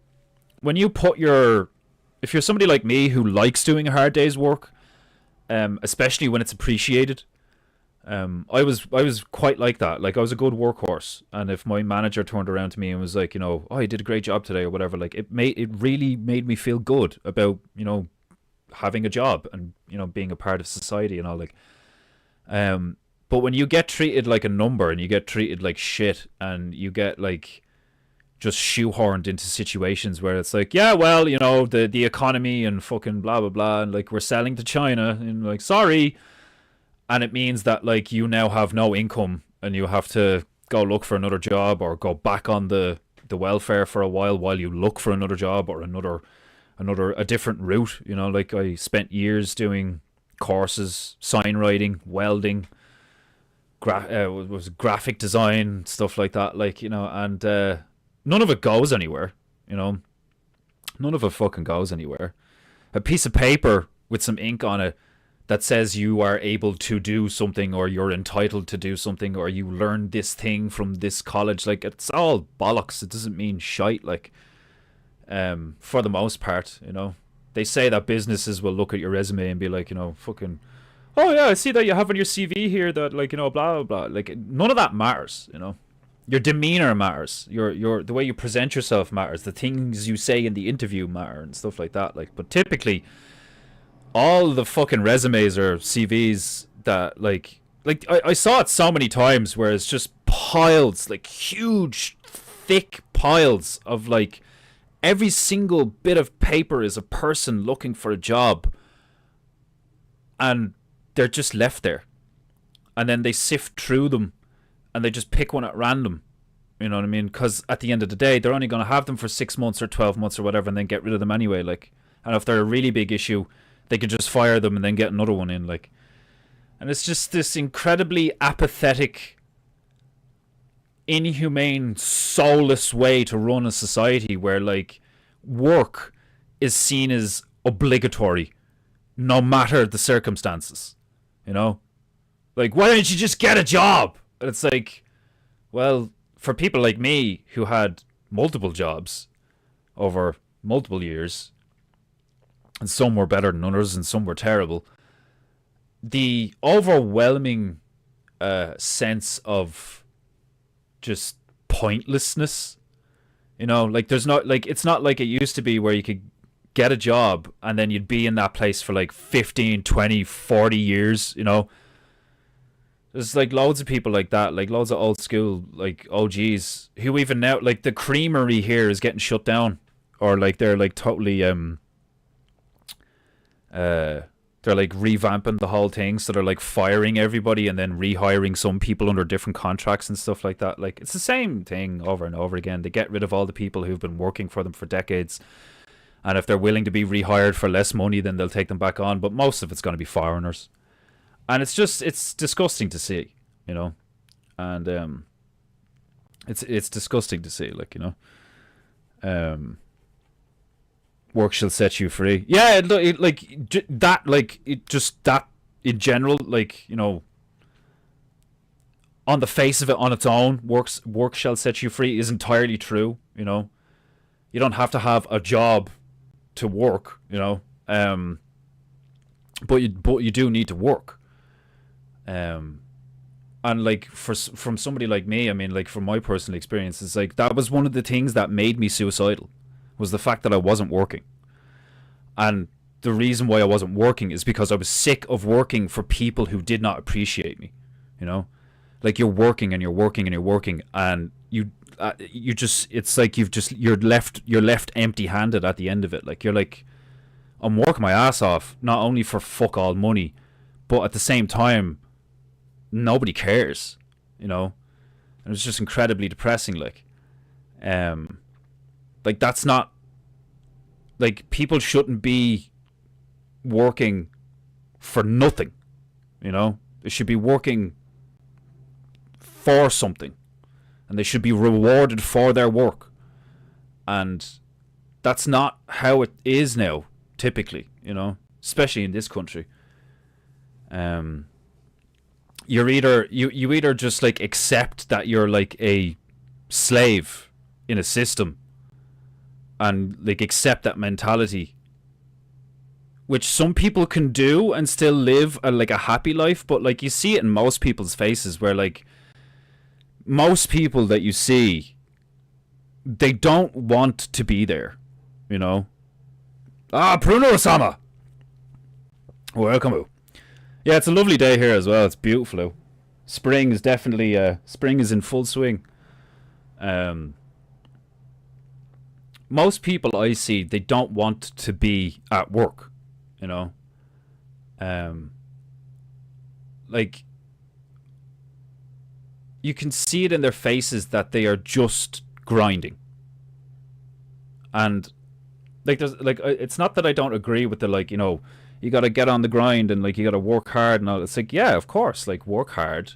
When you put if you're somebody like me who likes doing a hard day's work, especially when it's appreciated, I was quite like that. Like, I was a good workhorse, and if my manager turned around to me and was like, oh, you did a great job today or whatever, like, it really made me feel good about, having a job and, being a part of society and all, like. But when you get treated like a number and you get treated like shit and you get like just shoehorned into situations where it's like, yeah, well, the economy and fucking blah blah blah, and like, we're selling to China, and like, sorry. And it means that, like, you now have no income and you have to go look for another job or go back on the welfare for a while you look for another job or a different route. Like, I spent years doing courses, sign writing, welding, graphic design, stuff like that. Like, and none of it goes anywhere. None of it fucking goes anywhere. A piece of paper with some ink on it that says you are able to do something or you're entitled to do something or you learned this thing from this college, like, it's all bollocks. It doesn't mean shite, like, for the most part. They say that businesses will look at your resume and be like, fucking, oh yeah, I see that you have on your CV here that, like, blah blah blah. Like, none of that matters. Your demeanor matters. Your the way you present yourself matters. The things you say in the interview matter and stuff like that. Like, but typically, all the fucking resumes or CVs that, like I saw it so many times where it's just piles, like, huge, thick piles of, like, every single bit of paper is a person looking for a job, and they're just left there, and then they sift through them and they just pick one at random. You know what I mean? Because at the end of the day, they're only going to have them for 6 months or 12 months or whatever, and then get rid of them anyway. Like, and if they're a really big issue, they could just fire them and then get another one in. Like, and it's just this incredibly apathetic, inhumane, soulless way to run a society where, like, work is seen as obligatory, no matter the circumstances. Like, why don't you just get a job? And it's like, well, for people like me who had multiple jobs over multiple years, and some were better than others and some were terrible, the overwhelming sense of just pointlessness, like, there's not, like, it's not like it used to be where you could get a job and then you'd be in that place for like 15, 20, 40 years. There's, like, loads of people like that, like, loads of old school, like, OGs who even now, like, the creamery here is getting shut down, or, like, they're, like, totally they're, like, revamping the whole thing, so they're, like, firing everybody and then rehiring some people under different contracts and stuff like that. Like, it's the same thing over and over again. They get rid of all the people who've been working for them for decades, and if they're willing to be rehired for less money, then they'll take them back on, but most of it's going to be foreigners. And it's disgusting to see, and it's disgusting to see, like, work shall set you free. Yeah, that in general, like, on the face of it, on its own, work shall set you free is entirely true. You don't have to have a job to work, but you do need to work. And, like, from somebody like me, I mean, like, from my personal experience, it's like, that was one of the things that made me suicidal, was the fact that I wasn't working. And the reason why I wasn't working is because I was sick of working for people who did not appreciate me. Like, you're working and you're working and you're working, and you just, it's like you're left empty-handed at the end of it. Like, you're like, I'm working my ass off, not only for fuck all money, but at the same time, nobody cares, and it's just incredibly depressing. Like, Like, that's not, like, people shouldn't be working for nothing, you know? They should be working for something, and they should be rewarded for their work. And that's not how it is now, typically, you know, especially in this country. You're either you either just like accept that you're like a slave in a system, and like accept that mentality, which some people can do and still live like a happy life, but like you see it in most people's faces, where like most people that you see, they don't want to be there, you know. Bruno-sama, welcome. Yeah, it's a lovely day here as well. It's beautiful out. Spring is definitely spring is in full swing. Most people I see, they don't want to be at work, you know. Like, you can see it in their faces that they are just grinding. And like, there's like, it's not that I don't agree with the, like, you know, you got to get on the grind and like you got to work hard and all. It's like, yeah, of course, like work hard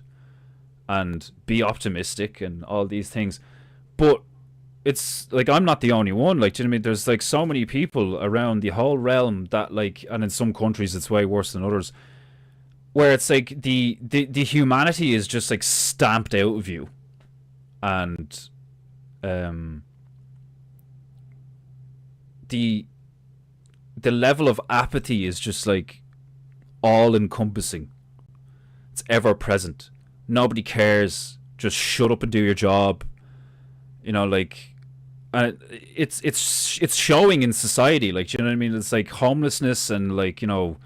and be optimistic and all these things. But it's like, I'm not the only one. Like, do you know what I mean? There's like so many people around the whole realm that like, and in some countries it's way worse than others, where it's like the humanity is just like stamped out of you. And the level of apathy is just like all encompassing. It's ever present. Nobody cares. Just shut up and do your job. You know, like, it's showing in society. Like, do you know what I mean? It's like homelessness and like, you know,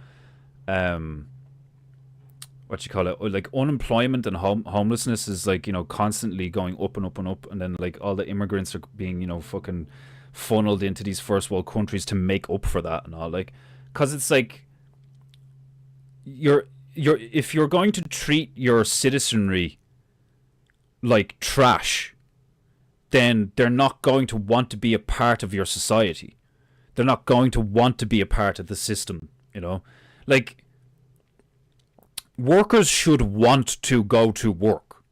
what you call it? Like unemployment and homelessness is like, you know, constantly going up and up and up. And then like all the immigrants are being, you know, fucking funneled into these first world countries to make up for that and all, like, because it's like you're if you're going to treat your citizenry like trash, then they're not going to want to be a part of your society. They're not going to want to be a part of the system, you know. Like, workers should want to go to work,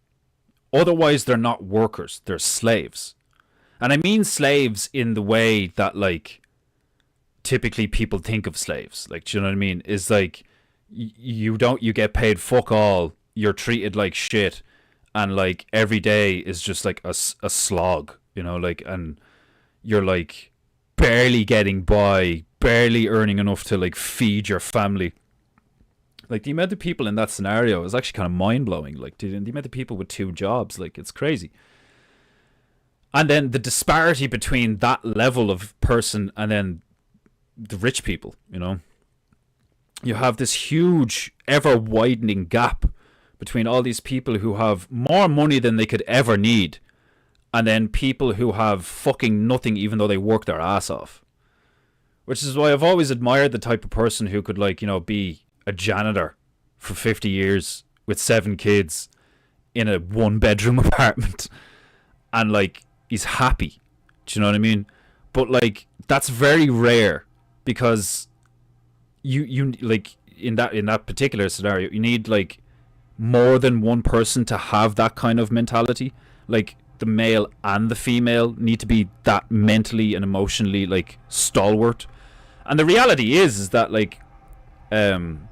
otherwise they're not workers, they're slaves. And I mean slaves in the way that, like, typically people think of slaves. Like, do you know what I mean? Is like, you get paid fuck all, you're treated like shit, and like every day is just like a slog, you know, like, and you're like barely getting by, barely earning enough to like feed your family. Like, the amount of people in that scenario is actually kind of mind-blowing. Like, the amount of people with 2 jobs, like, it's crazy. And then the disparity between that level of person and then the rich people, you know. You have this huge, ever-widening gap between all these people who have more money than they could ever need, and then people who have fucking nothing even though they work their ass off. Which is why I've always admired the type of person who could, like, you know, be a janitor for 50 years with 7 kids in a 1-bedroom apartment, and like, he's happy. Do you know what I mean? But like, that's very rare, because you like, in that particular scenario, you need like more than one person to have that kind of mentality. Like, the male and the female need to be that mentally and emotionally like stalwart. And the reality is that like an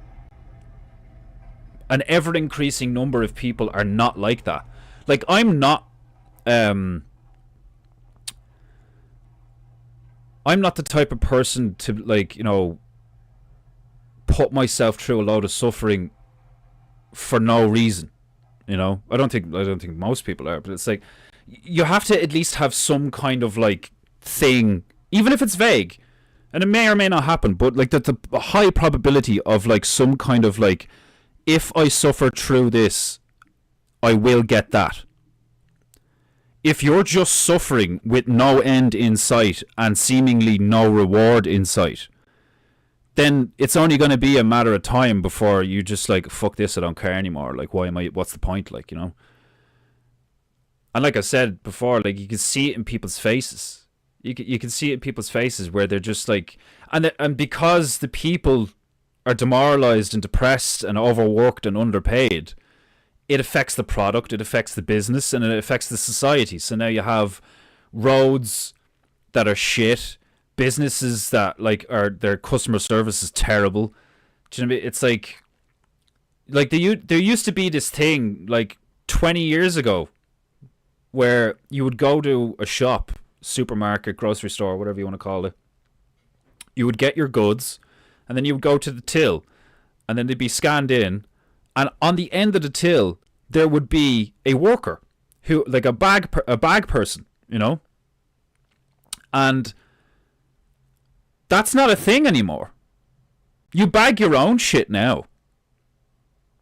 ever increasing number of people are not like that. Like, I'm not the type of person to, like, you know, put myself through a load of suffering for no reason. You know, I don't think most people are, but it's like, you have to at least have some kind of like thing, even if it's vague, and it may or may not happen, but like, that's a high probability of like some kind of like, if I suffer through this, I will get that. If you're just suffering with no end in sight and seemingly no reward in sight, then it's only going to be a matter of time before you just like, fuck this, I don't care anymore. Like, what's the point? Like, you know. And like I said before, like you can see it in people's faces. You can see it in people's faces where they're just like, and because the people are demoralized and depressed and overworked and underpaid, it affects the product, it affects the business, and it affects the society. So now you have roads that are shit, businesses that like are their customer service is terrible. Do you know what I mean? It's like there used to be this thing like 20 years ago where you would go to a shop, supermarket, grocery store, whatever you want to call it. You would get your goods, and then you would go to the till, and then they'd be scanned in, and on the end of the till there would be a worker who, like a bag person, you know, and that's not a thing anymore. You bag your own shit now,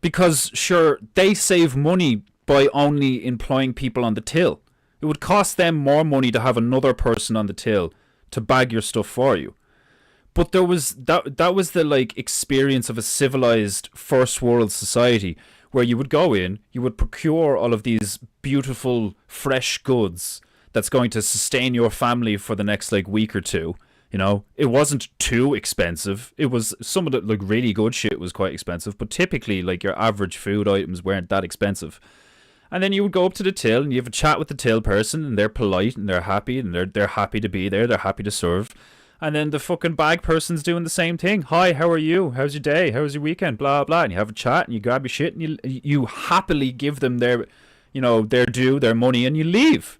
because sure, they save money by only employing people on the till. It would cost them more money to have another person on the till to bag your stuff for you. But there was that was the like experience of a civilized first world society where you would go in, you would procure all of these beautiful fresh goods that's going to sustain your family for the next like week or two. You know, it wasn't too expensive. It was, some of the like really good shit was quite expensive, but typically like your average food items weren't that expensive. And then you would go up to the till and you have a chat with the till person, and they're polite and they're happy and they're happy to be there. They're happy to serve. And then the fucking bag person's doing the same thing. Hi, how are you? How's your day? How's your weekend? Blah, blah. And you have a chat and you grab your shit and you happily give them their, you know, their due, their money, and you leave.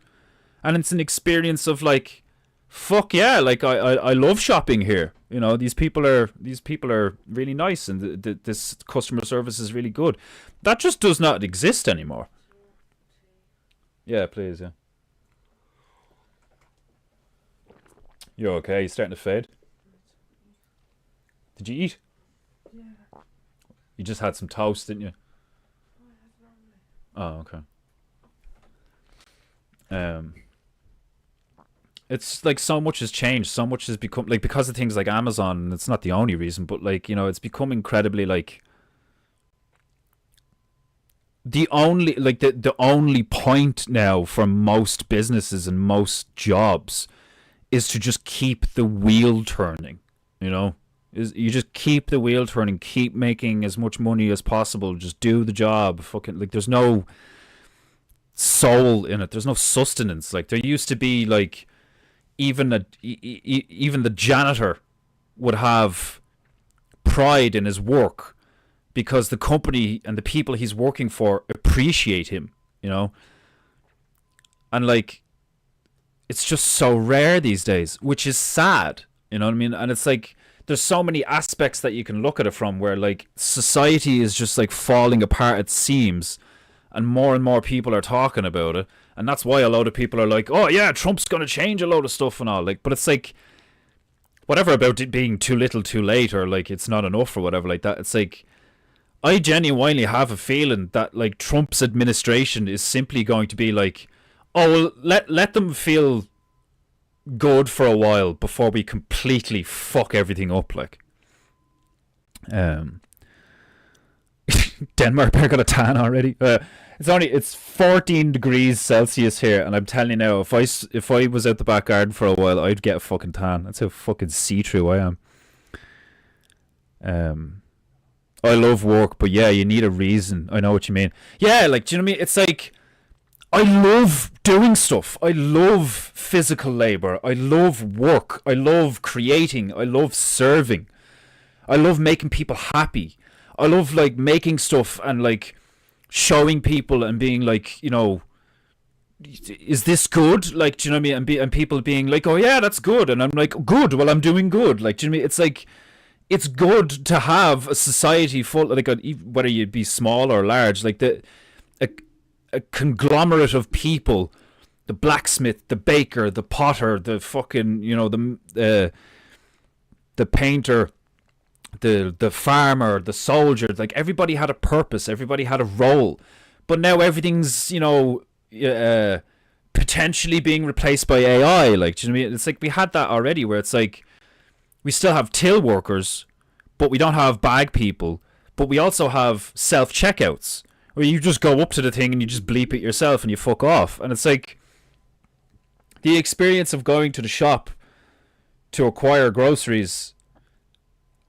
And it's an experience of like, fuck yeah, like I love shopping here. You know, these people are really nice, and this customer service is really good. That just does not exist anymore. Yeah, please, yeah. You're okay? You're starting to fade? Did you eat? Yeah. You just had some toast, didn't you? Oh, okay. It's like so much has changed. So much has become like, because of things like Amazon, and it's not the only reason, but like, you know, it's become incredibly like the only point now for most businesses and most jobs is to just keep the wheel turning, you know? Is you just keep the wheel turning, keep making as much money as possible, just do the job. Fucking like there's no soul in it. There's no sustenance. Like there used to be like even the janitor would have pride in his work because the company and the people he's working for appreciate him, you know? And like it's just so rare these days, which is sad, you know what I mean? And it's like there's so many aspects that you can look at it from, where like society is just like falling apart at seams, and more people are talking about it, and that's why a lot of people are like, oh yeah, Trump's gonna change a load of stuff and all, like, but it's like whatever about it being too little too late, or like it's not enough or whatever like that. It's like I genuinely have a feeling that like Trump's administration is simply going to be like, oh well, let them feel good for a while before we completely fuck everything up. Like Denmark bear got a tan already. It's 14 degrees Celsius here, and I'm telling you now, if I was out the back garden for a while, I'd get a fucking tan. That's how fucking see-through I am. I love work, but yeah, you need a reason. I know what you mean. Yeah, like, do you know what I mean? It's like I love doing stuff. I love physical labor. I love work. I love creating. I love serving. I love making people happy. I love like making stuff and like showing people and being like, you know, is this good? Like, do you know what I mean? And people being like, oh yeah, that's good. And I'm like, good. Well, I'm doing good. Like, do you know what I mean? It's like, it's good to have a society full, like, whether you be small or large, like a conglomerate of people, the blacksmith, the baker, the potter, the fucking, you know, the painter, the farmer, the soldier. Like everybody had a purpose, everybody had a role, but now everything's, you know, potentially being replaced by AI. Like, do you know what I mean? It's like we had that already, where it's like we still have till workers, but we don't have bag people, but we also have self checkouts, where you just go up to the thing and you just bleep it yourself and you fuck off. And it's like the experience of going to the shop to acquire groceries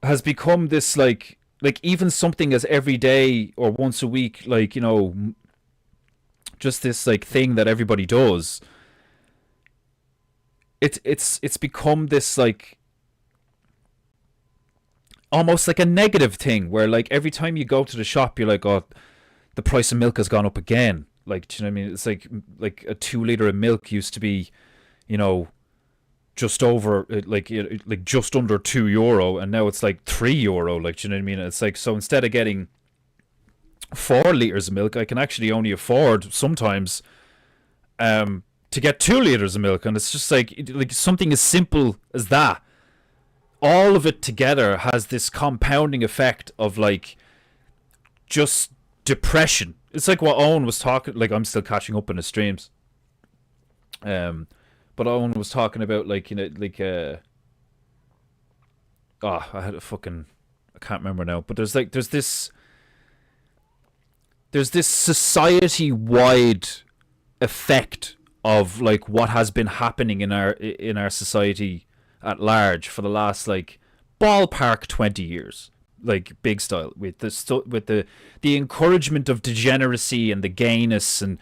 has become this like even something as every day or once a week, like, you know, just this like thing that everybody does. It's become this like almost like a negative thing where like every time you go to the shop you're like, oh, the price of milk has gone up again. Like, do you know what I mean? It's like a 2 liter of milk used to be, you know, just over like just under €2, and now it's like €3. Like, do you know what I mean? It's like, so instead of getting 4 liters of milk, I can actually only afford sometimes to get 2 liters of milk. And it's just like something as simple as that, all of it together has this compounding effect of like just depression. It's like what Owen was talking, like, I'm still catching up in his streams, but Owen was talking about, like, you know, like I had a fucking, I can't remember now, but there's this society wide effect of like what has been happening in our society at large for the last like ballpark 20 years, like big style, with the encouragement of degeneracy and the gayness and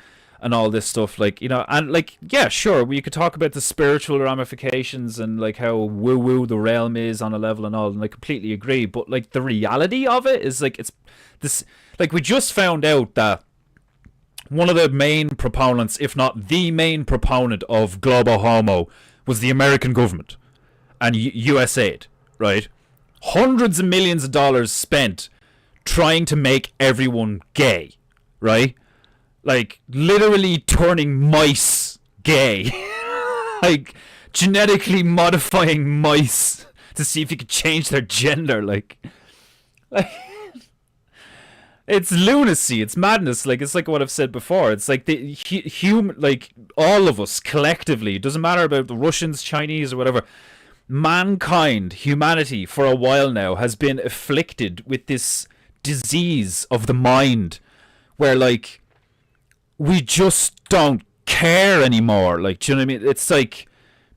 all this stuff, like, you know. And like, yeah, sure, we could talk about the spiritual ramifications and like how woo woo the realm is on a level and all, and I completely agree, but like the reality of it is like, it's this, like, we just found out that one of the main proponents, if not the main proponent of global homo, was the American government and USAID, right? Hundreds of millions of dollars spent trying to make everyone gay, right? Like, literally turning mice gay. Like, genetically modifying mice to see if you could change their gender. Like it's lunacy, it's madness. Like, it's like what I've said before. It's like the human, like, all of us collectively, it doesn't matter about the Russians, Chinese, or whatever. Mankind, humanity, for a while now has been afflicted with this disease of the mind where, like, we just don't care anymore. Like, do you know what I mean? It's like,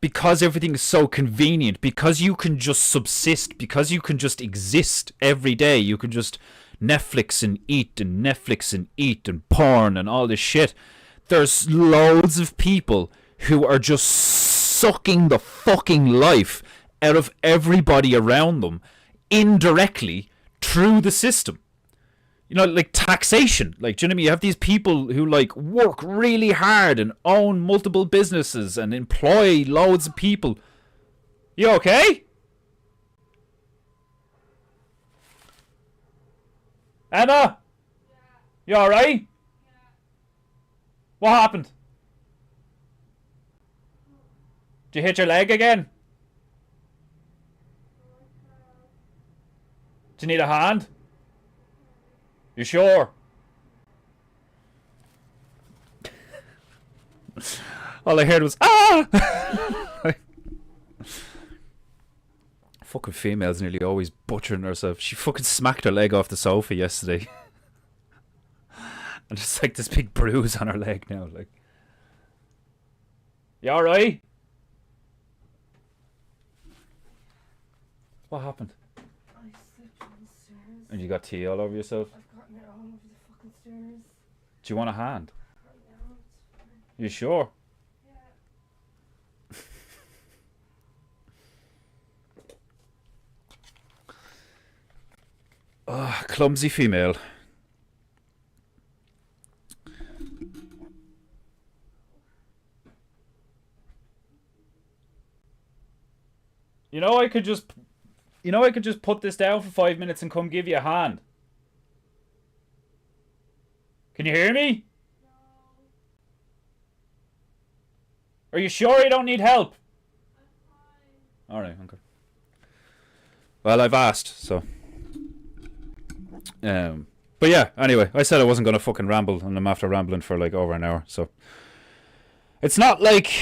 because everything is so convenient, because you can just subsist, because you can just exist every day, you can just Netflix and eat and porn and all this shit. There's loads of people who are just sucking the fucking life out of everybody around them indirectly through the system. You know, like taxation. Like, do you know what I mean? You have these people who like work really hard and own multiple businesses and employ loads of people. You okay? Anna? You alright? What happened? Did you hit your leg again? Do you need a hand? You sure? All I heard was, ah! Fucking females nearly always butchering herself. She fucking smacked her leg off the sofa yesterday. And just like this big bruise on her leg now. Like, you alright? What happened? I slipped on the stairs. And you got tea all over yourself? I've gotten it all over the fucking stairs. Do you want a hand? Right now, it's fine. You sure? Yeah. Clumsy female. You know, I could just put this down for 5 minutes and come give you a hand. Can you hear me? No. Are you sure you don't need help? I'm fine. Alright, okay. Well, I've asked, so. But yeah, anyway, I said I wasn't gonna fucking ramble, and I'm after rambling for like over an hour, so. It's not like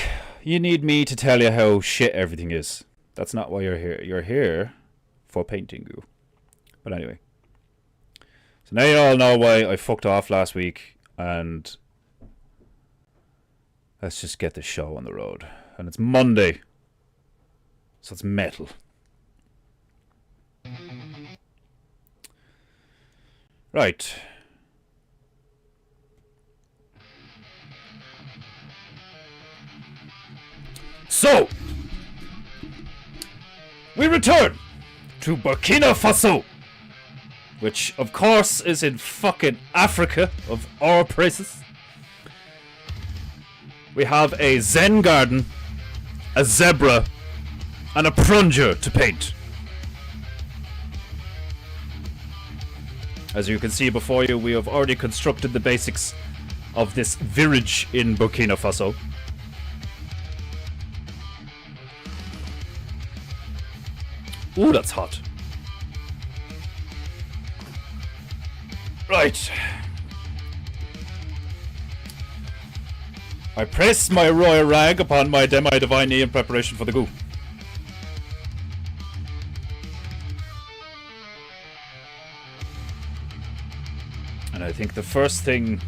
you need me to tell you how shit everything is. That's not why you're here. You're here for PEINTEINGU. But anyway. So now you all know why I fucked off last week, and let's just get the show on the road. And it's Monday, so it's metal. Right. So, we return to Burkina Faso, which of course is in fucking Africa of all places. We have a Zen garden, a zebra, and a plunger to paint. As you can see before you, we have already constructed the basics of this village in Burkina Faso. Ooh, that's hot. Right. I press my royal rag upon my demi-divine knee in preparation for the goo. And I think the first thing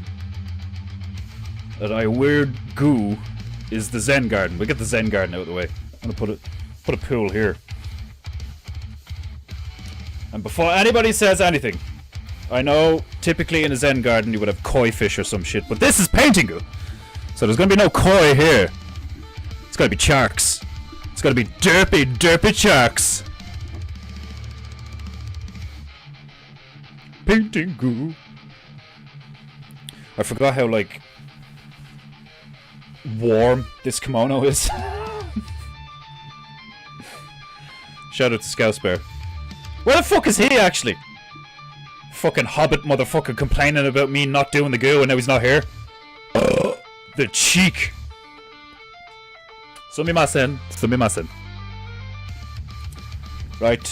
that I weird goo is the Zen garden. We get the Zen garden out of the way. I'm gonna put a pool here. And before anybody says anything, I know typically in a Zen garden you would have koi fish or some shit, but this is PEINTEINGU, so there's gonna be no koi here. It's gotta be sharks. It's gotta be derpy sharks. PEINTEINGU. I forgot how, like, warm this kimono is. Shout out to Scouse Bear. Where the fuck is he, actually? Fucking hobbit motherfucker complaining about me not doing the goo and now he's not here. The cheek. Sumimasen. Sumimasen. Right.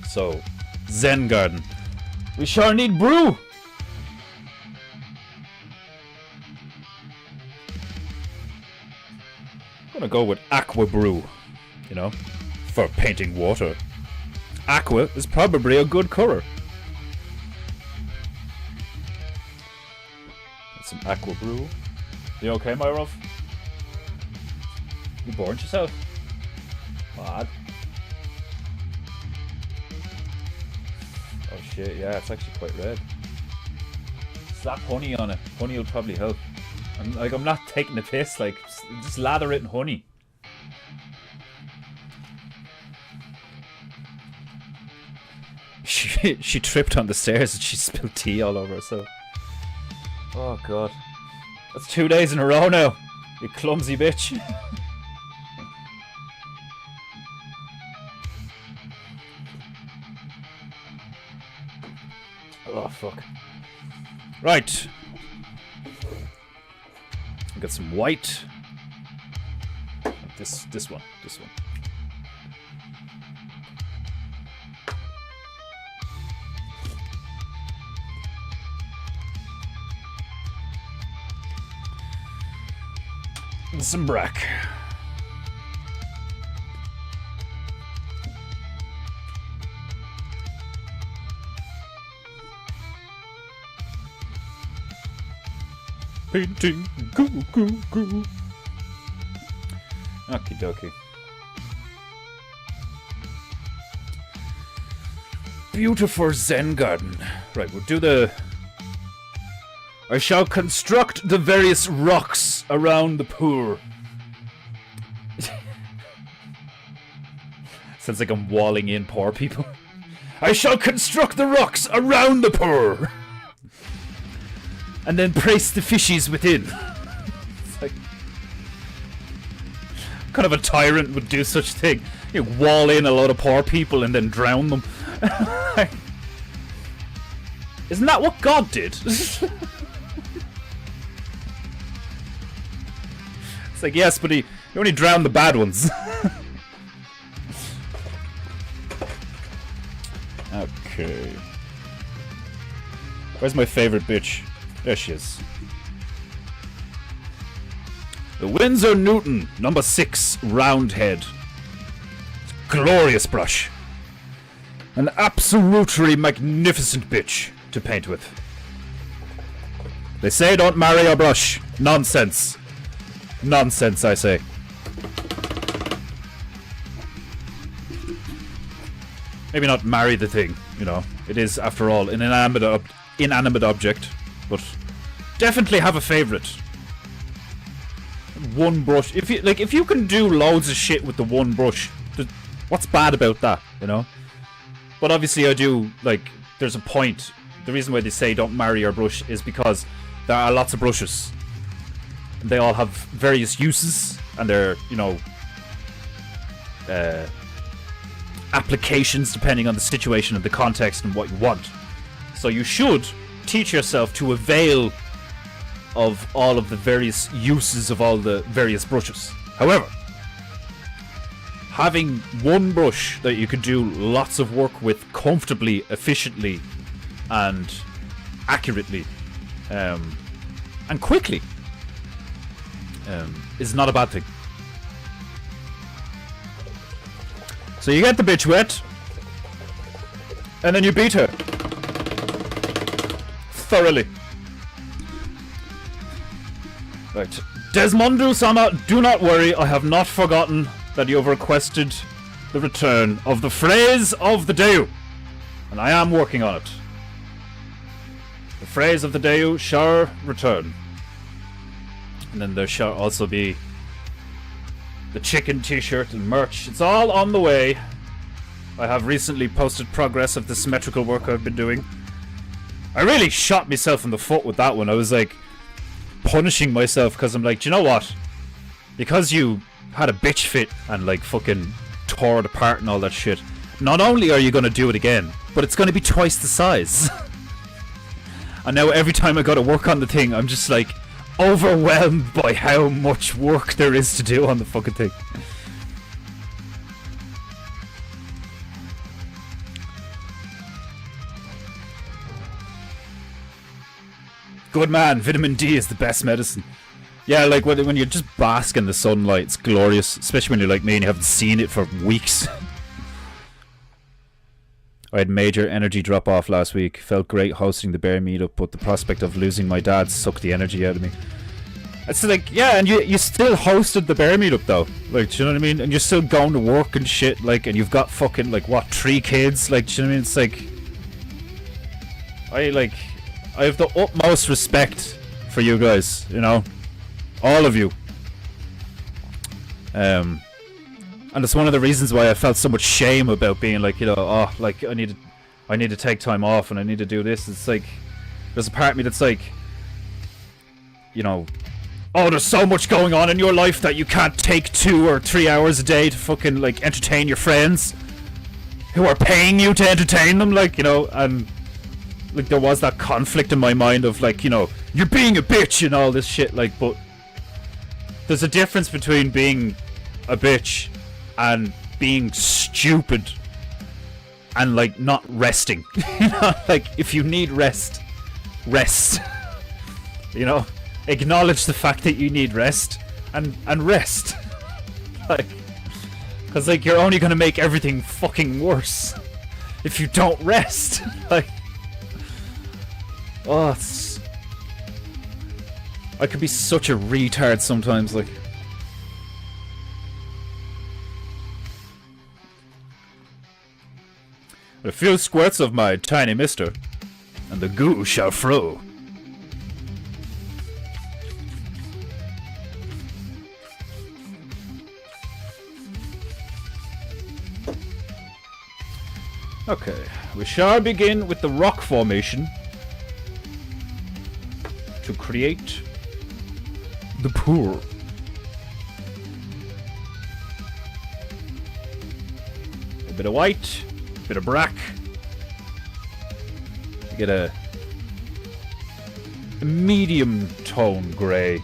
So, Zen garden. We sure need brew. I'm gonna go with aqua brew, you know, for painting water. Aqua is probably a good color. That's some aqua brew. You okay, my Ruff? You bored yourself? Mad. Oh shit, yeah, it's actually quite red. Slap honey on it. Honey will probably help. I'm not taking the piss, like, just lather it in honey. She tripped on the stairs and she spilled tea all over herself. Oh god. That's 2 days in a row now, you clumsy bitch. Oh fuck. Right. I got some white. This one. And some brack. Painting, goo. Okie dokie. Beautiful Zen garden. Right, we'll do the... I shall construct the various rocks around the pool. Sounds like I'm walling in poor people. I shall construct the rocks around the pool. And then place the fishies within. It's like... What kind of a tyrant would do such a thing? You wall in a lot of poor people and then drown them. Isn't that what God did? It's like, yes, but he only drowned the bad ones. Okay. Where's my favorite bitch? There she is. The Winsor Newton, number 6, round head. Glorious brush. An absolutely magnificent bitch to paint with. They say don't marry your brush. Nonsense. Nonsense, I say. Maybe not marry the thing, you know. It is, after all, an inanimate object. But definitely have a favourite. One brush. If you can do loads of shit with the one brush, what's bad about that, you know? But obviously I do, like, there's a point. The reason why they say don't marry your brush is because there are lots of brushes. And they all have various uses, and they're, you know, applications depending on the situation and the context and what you want. So you should teach yourself to avail of all of the various uses of all the various brushes. However, having one brush that you can do lots of work with comfortably, efficiently, and accurately, and quickly, is not a bad thing. So you get the bitch wet, and then you beat her thoroughly. Right, Desmondu-sama, do not worry, I have not forgotten that you have requested the return of the phrase of the Deu, and I am working on it. The phrase of the Deu shall return. And then there shall also be the chicken t-shirt and merch. It's all on the way. I have recently posted progress of the symmetrical work I've been doing. I really shot myself in the foot with that one. I was like punishing myself because I'm like, do you know what? Because you had a bitch fit and like fucking tore it apart and all that shit, not only are you going to do it again, but it's going to be twice the size. And now every time I go to work on the thing, I'm just like overwhelmed by how much work there is to do on the fucking thing. Good man, vitamin D is the best medicine. Yeah, like when you just bask in the sunlight, it's glorious. Especially when you're like me and you haven't seen it for weeks. I had major energy drop off last week. Felt great hosting the bear meetup, but the prospect of losing my dad sucked the energy out of me. It's like, yeah, and you still hosted the bear meetup though. Like, do you know what I mean? And you're still going to work and shit, like, and you've got fucking, like, what, 3 kids? Like, do you know what I mean? It's like, I have the utmost respect for you guys, you know? All of you. And it's one of the reasons why I felt so much shame about being like, you know, oh, like, I need to take time off and I need to do this. It's like, there's a part of me that's like, you know, oh, there's so much going on in your life that you can't take 2 or 3 hours a day to fucking, like, entertain your friends who are paying you to entertain them, like, you know, and, like, there was that conflict in my mind of, like, you know, you're being a bitch and all this shit, like, but there's a difference between being a bitch and being stupid and, like, not resting. You know, like, if you need rest, rest. You know, acknowledge the fact that you need rest and rest. Like, because, like, you're only gonna make everything fucking worse if you don't rest. Like, oh, it's, I could be such a retard sometimes, like. A few squirts of my tiny mister, and the goo shall flow. Okay, we shall begin with the rock formation to create the pool. A bit of white. Bit of black. You get a medium tone grey.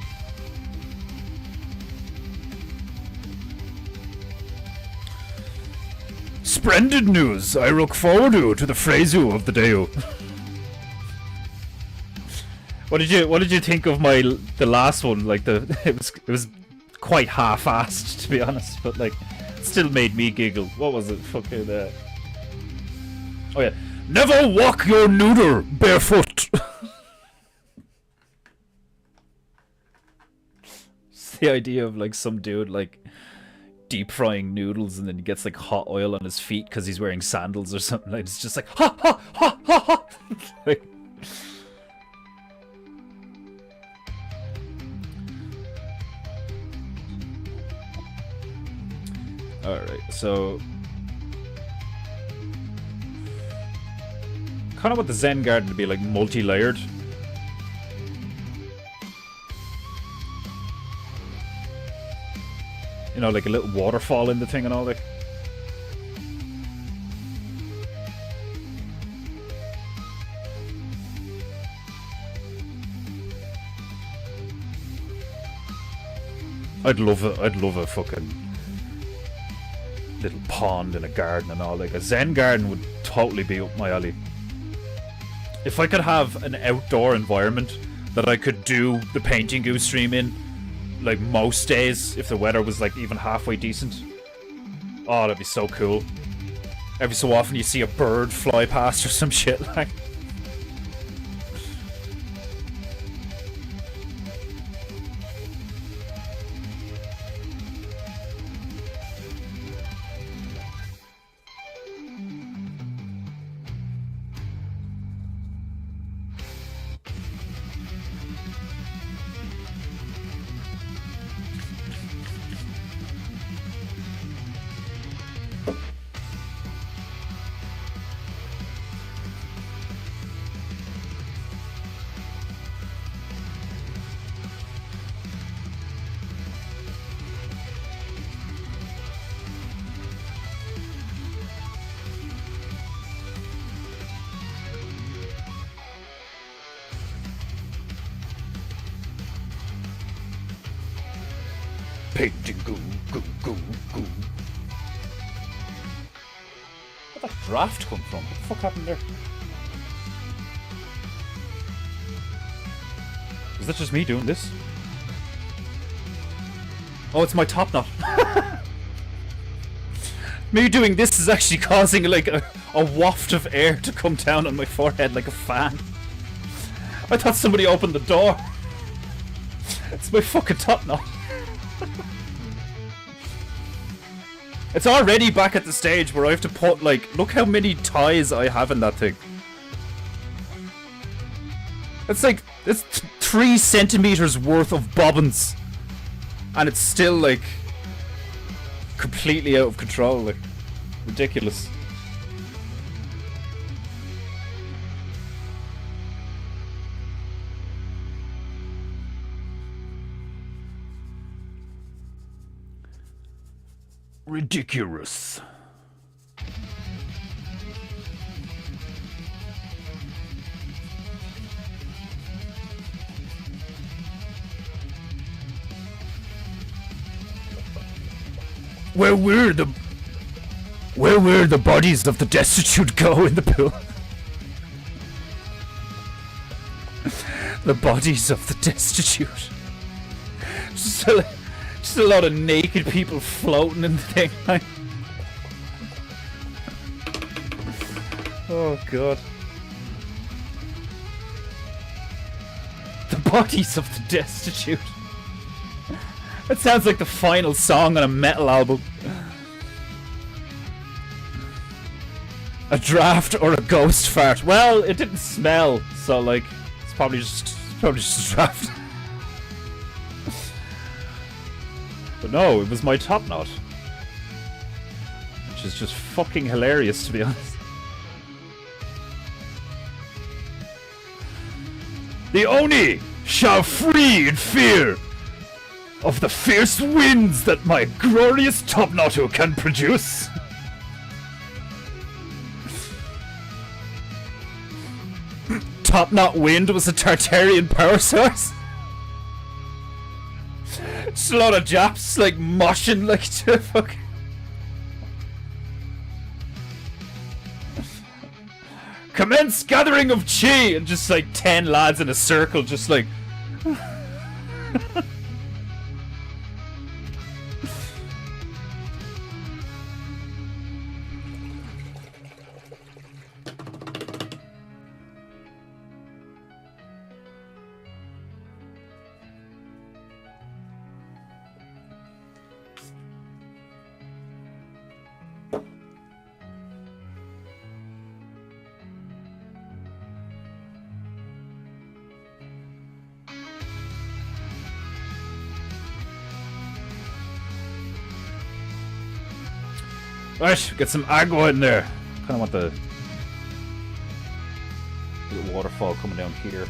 Splendid news! I look forward to the phrasu of the day. What did you think of the last one? Like it was quite half-assed, to be honest, but like it still made me giggle. What was it? Fucking Oh yeah. Never walk your noodle barefoot. It's the idea of like some dude like deep frying noodles and then he gets like hot oil on his feet because he's wearing sandals or something. Like it's just like ha ha ha ha ha. Like, alright, so kind of want the Zen garden to be like multi-layered. You know, like a little waterfall in the thing and all that. I'd love a fucking little pond in a garden and all. Like a Zen garden would totally be up my alley. If I could have an outdoor environment that I could do the PEINTEINGU stream in, like most days, if the weather was like even halfway decent. Oh, that'd be so cool. Every so often you see a bird fly past or some shit like. PEINTEINGU, goo, goo, goo. Where'd that draft come from? What the fuck happened there? Is that just me doing this? Oh, it's my top knot. Me doing this is actually causing like a waft of air to come down on my forehead like a fan. I thought somebody opened the door. It's my fucking top knot. It's already back at the stage where I have to put, like, look how many ties I have in that thing. It's like, it's 3 centimeters worth of bobbins. And it's still, like, completely out of control, like, ridiculous. Ridiculous. Where were the bodies of the destitute go in the pool? The bodies of the destitute. Just a lot of naked people floating in the thing. Oh god. The bodies of the destitute. That sounds like the final song on a metal album. A draft or a ghost fart. Well, it didn't smell, so like it's probably just a draft. But no, it was my top knot. Which is just fucking hilarious, to be honest. The Oni shall flee in fear of the fierce winds that my glorious top knot can produce. Top knot wind was a Tartarian power source. Just a lot of Japs like moshing like to fuck. Commence gathering of chi, and just like 10 lads in a circle, just like. Right, get some agua in there. Kind of want the little waterfall coming down here.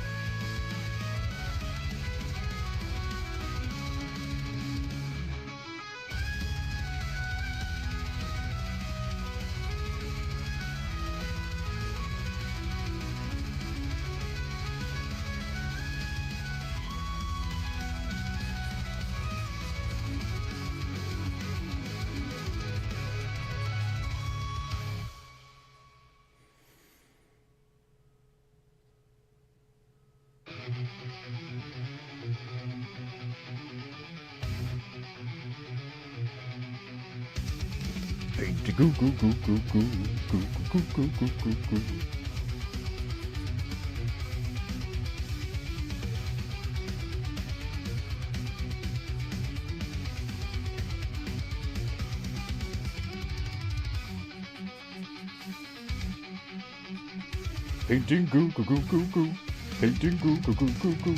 Painting goo goo goo goo goo. Painting goo goo goo goo goo.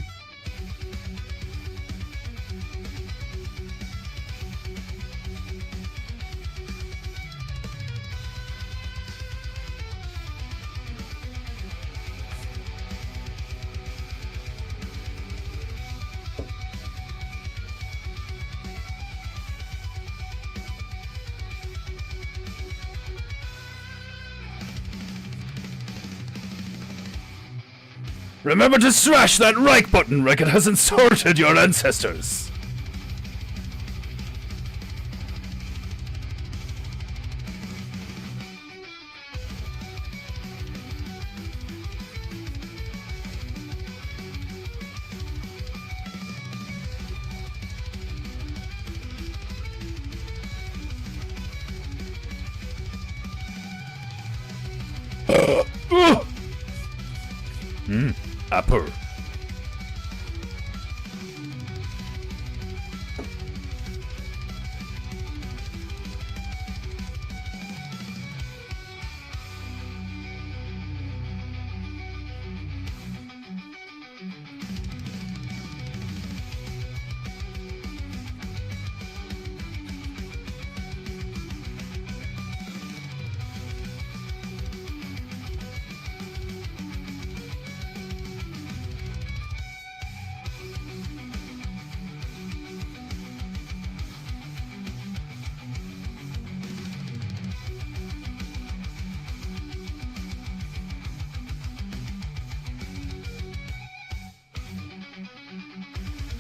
Remember to smash that like button like it has insulted your ancestors. Apple.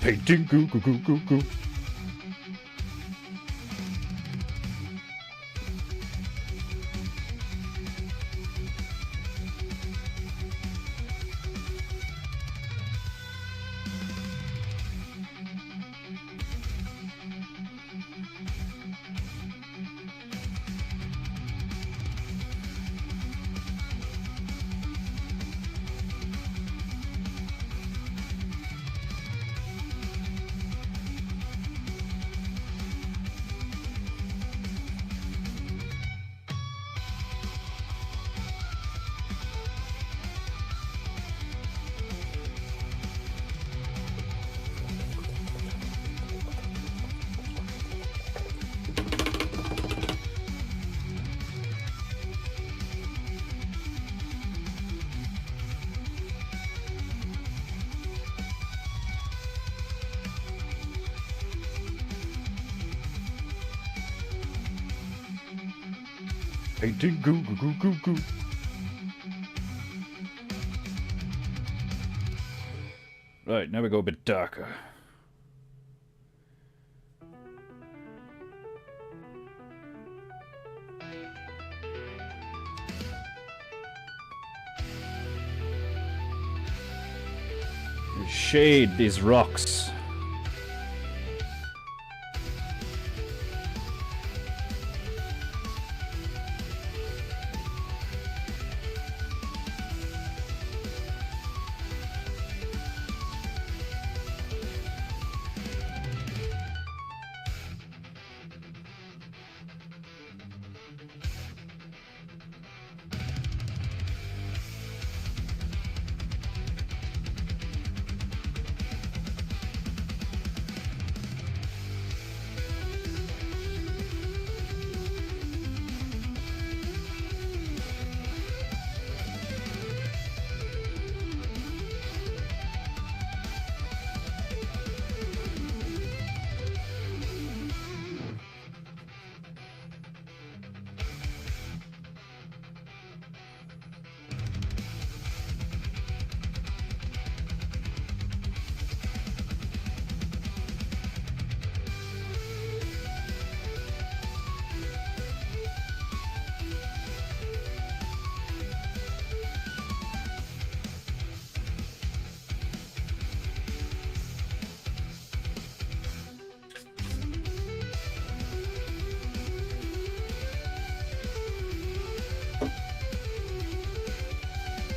Painting goo goo goo goo goo. Painting goo goo goo goo goo. Right, now we go a bit darker. Shade these rocks.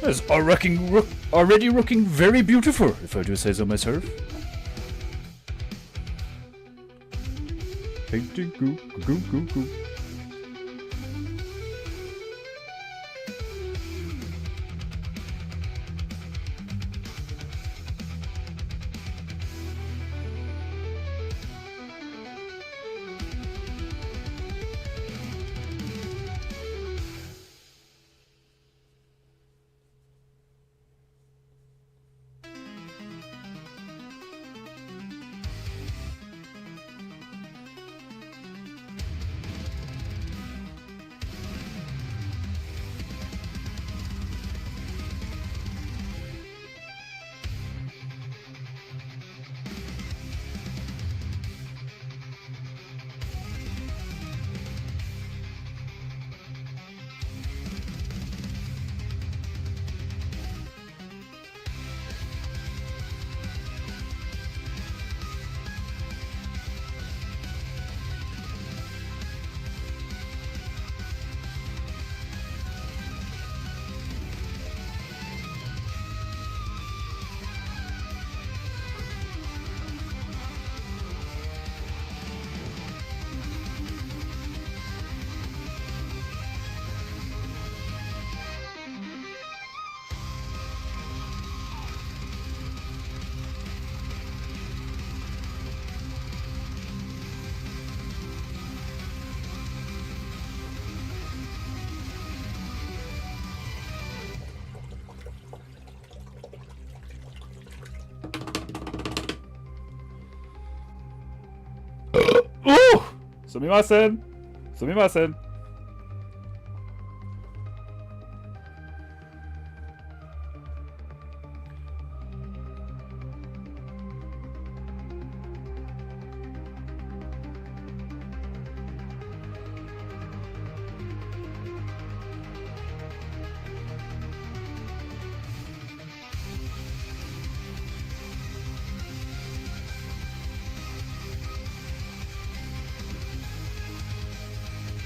It's already looking very beautiful, if I do say so myself. Painting goo. Sumimasen.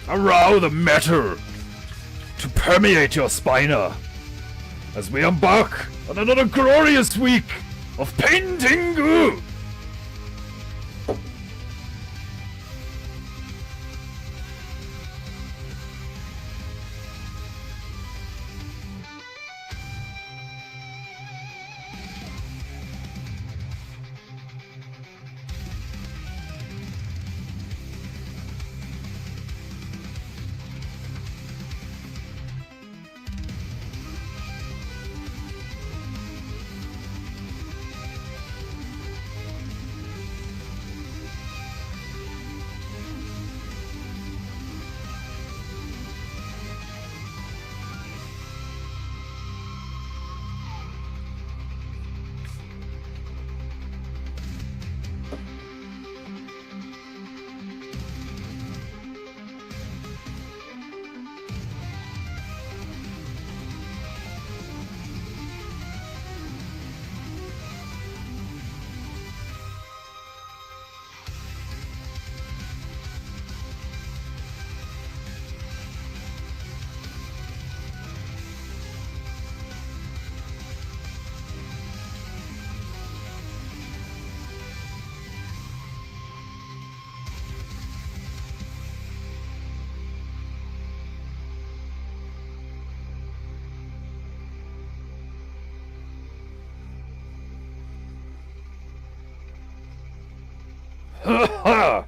Allow the matter to permeate your spina as we embark on another glorious week of PEINTEINGU! Ha ha!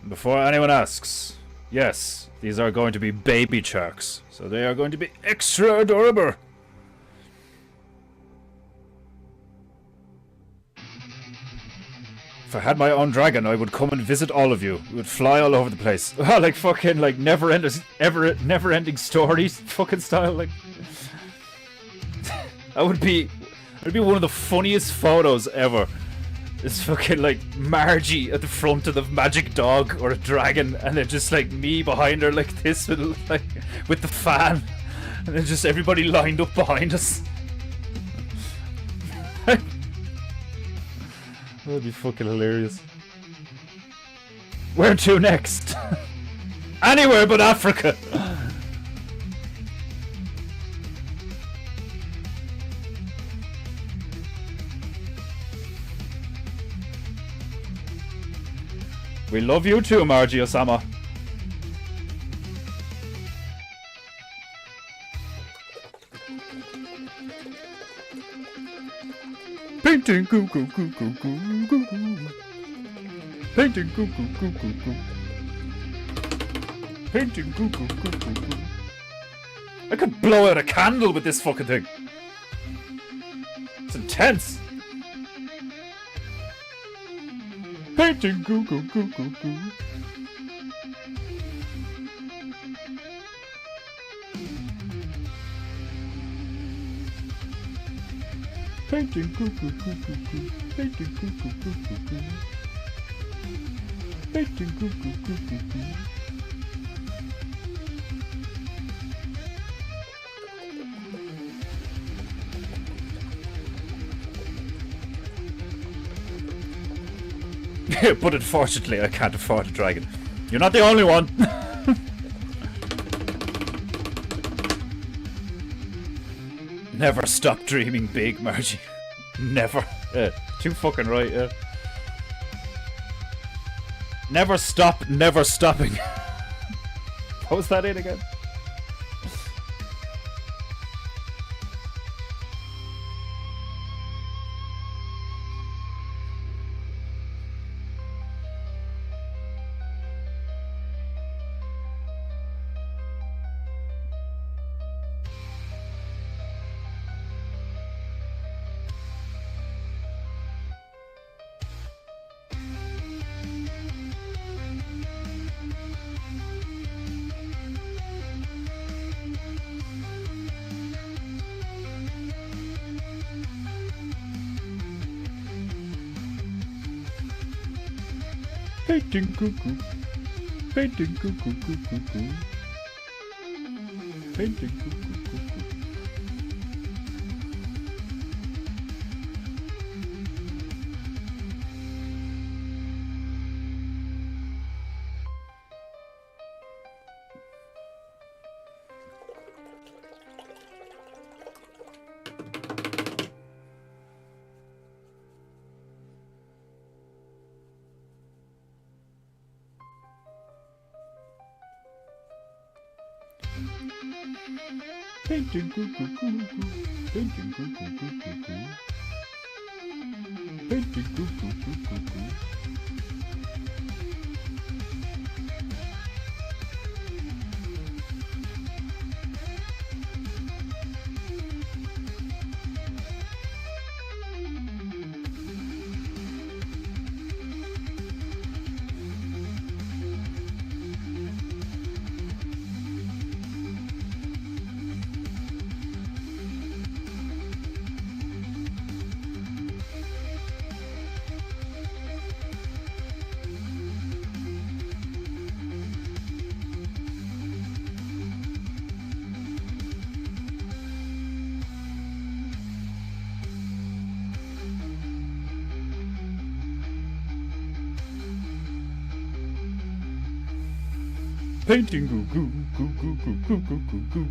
Before anyone asks, yes, these are going to be baby sharks, so they are going to be extra adorable. If I had my own dragon, I would come and visit all of you. We would fly all over the place. Like fucking like never-ending stories fucking style. Like that'd be one of the funniest photos ever. It's fucking like Margie at the front of the magic dog or a dragon, and then just like me behind her like this with the fan, and then just everybody lined up behind us. That'd be fucking hilarious. Where to next? Anywhere but Africa. We love you too, Margie Osama. Painting goo goo goo goo goo goo goo. Painting goo goo goo goo goo. Painting goo goo goo goo goo. I could blow out a candle with this fucking thing. It's intense. Painting goo goo goo goo goo. Painting goo goo goo goo goo. Painting goo goo goo goo goo. Painting goo goo goo goo goo. But unfortunately, I can't afford a dragon. You're not the only one. Never stop dreaming big, Margie. Never. Too fucking right, yeah. Never stop, never stopping. What was that in again? Painting cuckoo. Painting cuckoo cuckoo cuckoo. Painting cuckoo cuckoo. Painting cuckoo cuckoo. Painting cuckoo cuckoo cuckoo. Painting cuckoo cuckoo cuckoo. Painting goo goo goo goo goo goo goo goo goo.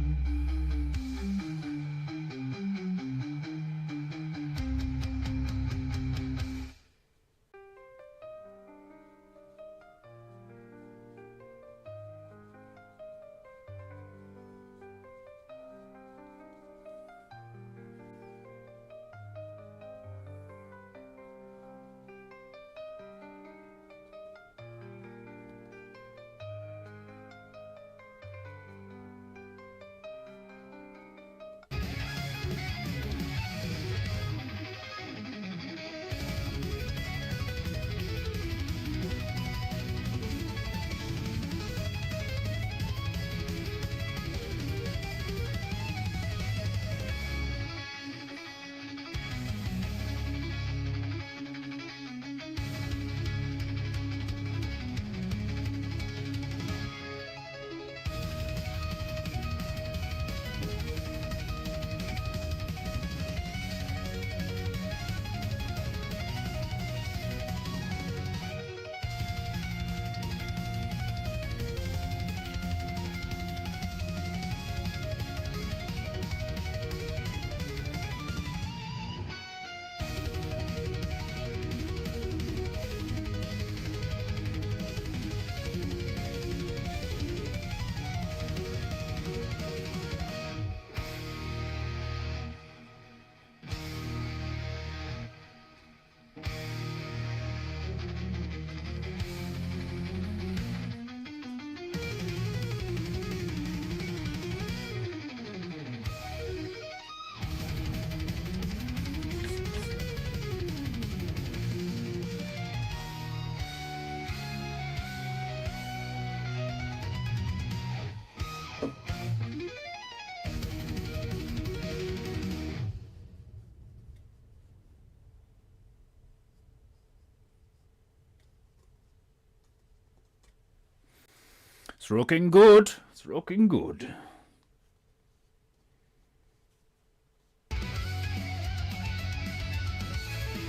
It's looking good. It's looking good.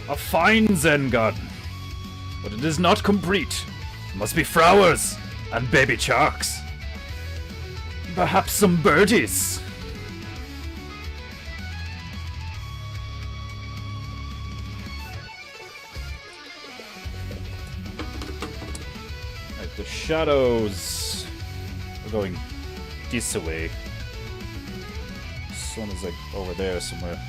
A fine Zen garden, but it is not complete. There must be flowers and baby sharks. Perhaps some birdies. Right, the shadows are going this way. The sun is like over there somewhere.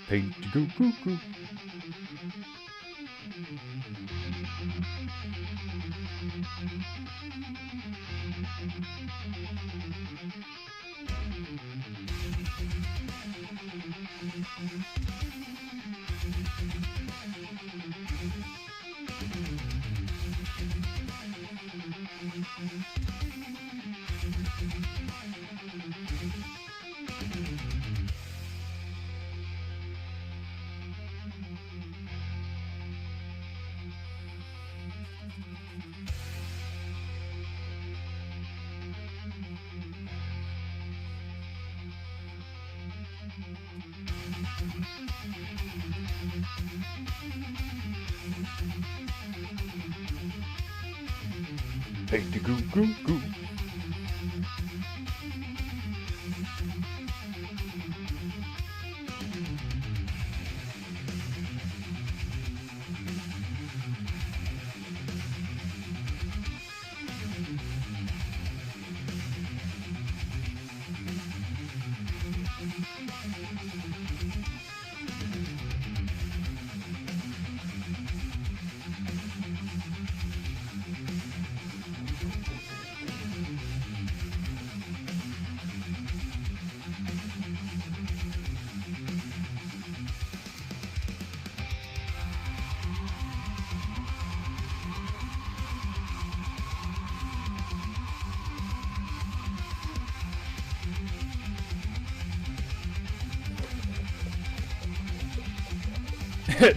PEINTEINGU. PEINTEINGU.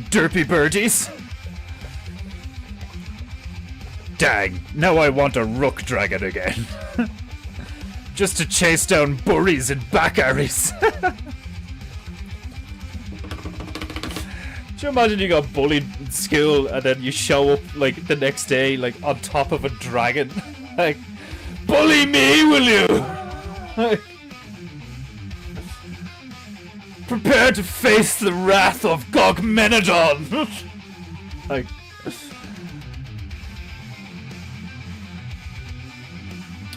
Derpy birdies. Dang, now I want a rook dragon again. Just to chase down burries and back arrows. Do you imagine you got bullied in school and then you show up like the next day like on top of a dragon? Like, bully me, will you? Like, prepare to face the wrath of Gogmenodon! Like,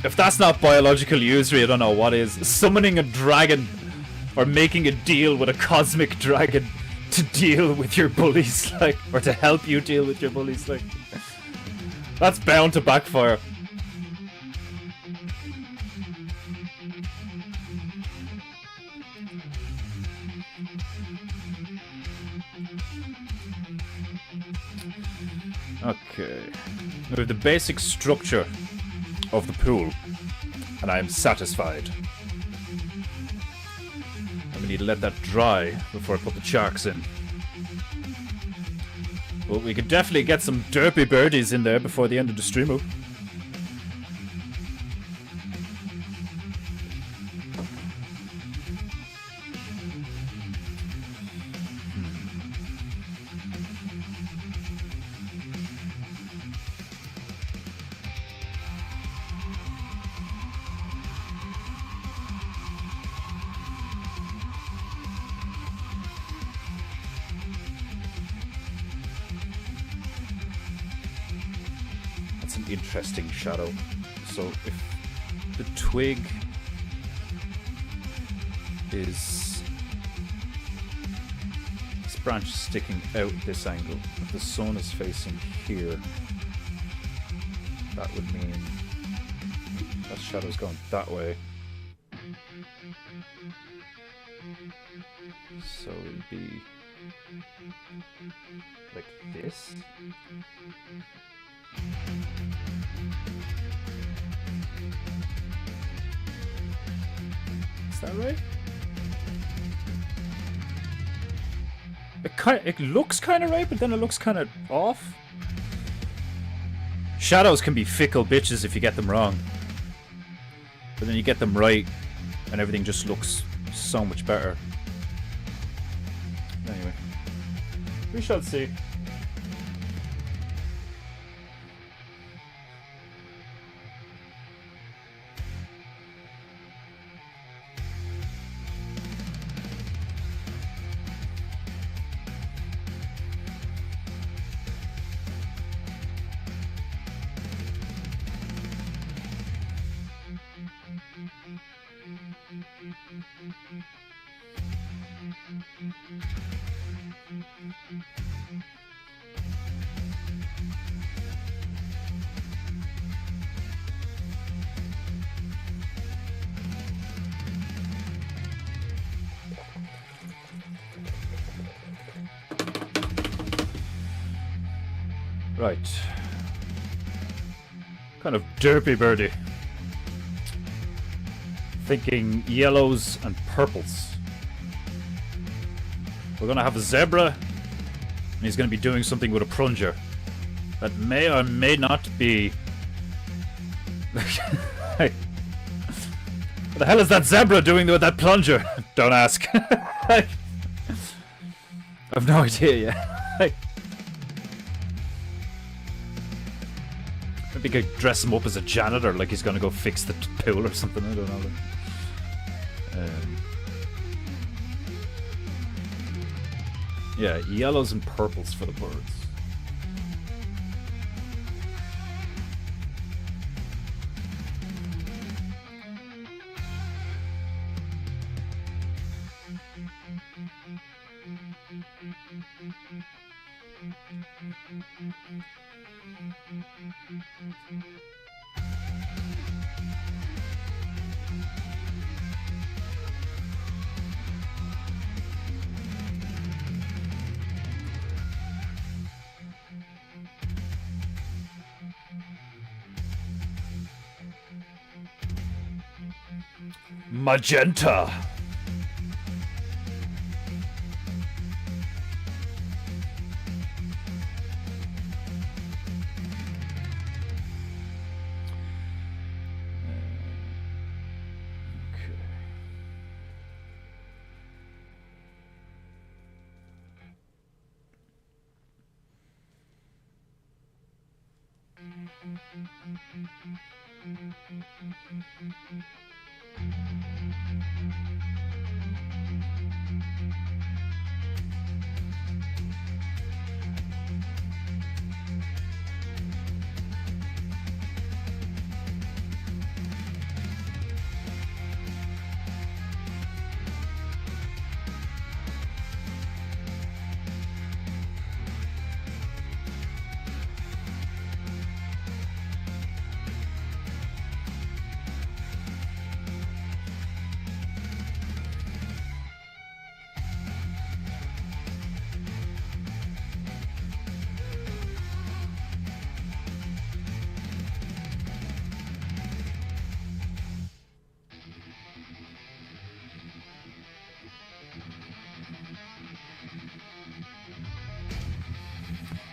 if that's not biological usury, I don't know what is. Summoning a dragon or making a deal with a cosmic dragon to deal with your bullies, like, or to help you deal with your bullies, like, that's bound to backfire. Okay, we have the basic structure of the pool, and I am satisfied. And we need to let that dry before I put the sharks in. Well, we could definitely get some derpy birdies in there before the end of the stream up. Interesting shadow. So if the twig is this branch is sticking out this angle, if the sun is facing here, that would mean That shadow's going that way. So it'll be like this. Is that right? It looks kind of right, but then it looks kind of off. Shadows can be fickle bitches if you get them wrong. But then you get them right, and everything just looks so much better. Anyway, we shall see. Right. Kind of derpy birdie. Thinking yellows and purples. We're gonna have a zebra, and he's gonna be doing something with a plunger. That may or may not be... What the hell is that zebra doing with that plunger? Don't ask. I've no idea yet. Maybe could dress him up as a janitor, like he's gonna go fix the pool or something. I don't know. Yeah, yellows and purples for the birds. Magenta.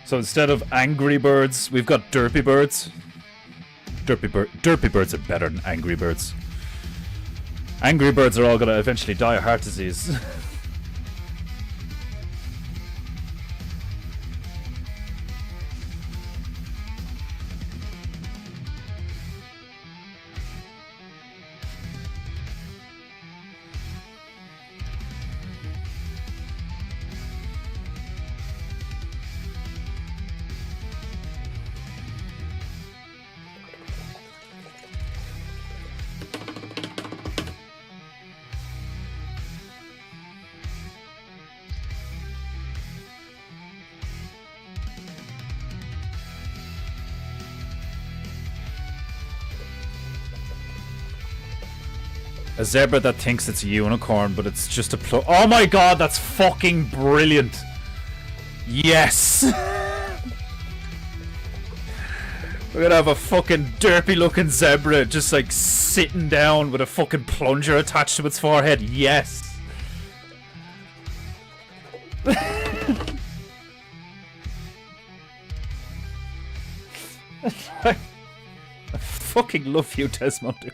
So instead of angry birds, we've got derpy birds. Derpy birds are better than angry birds. Angry birds are all gonna eventually die of heart disease. A zebra that thinks it's a unicorn, but it's just a plug. Oh my god, that's fucking brilliant. Yes. We're gonna have a fucking derpy looking zebra just like sitting down with a fucking plunger attached to its forehead. Yes. I fucking love you, Desmond.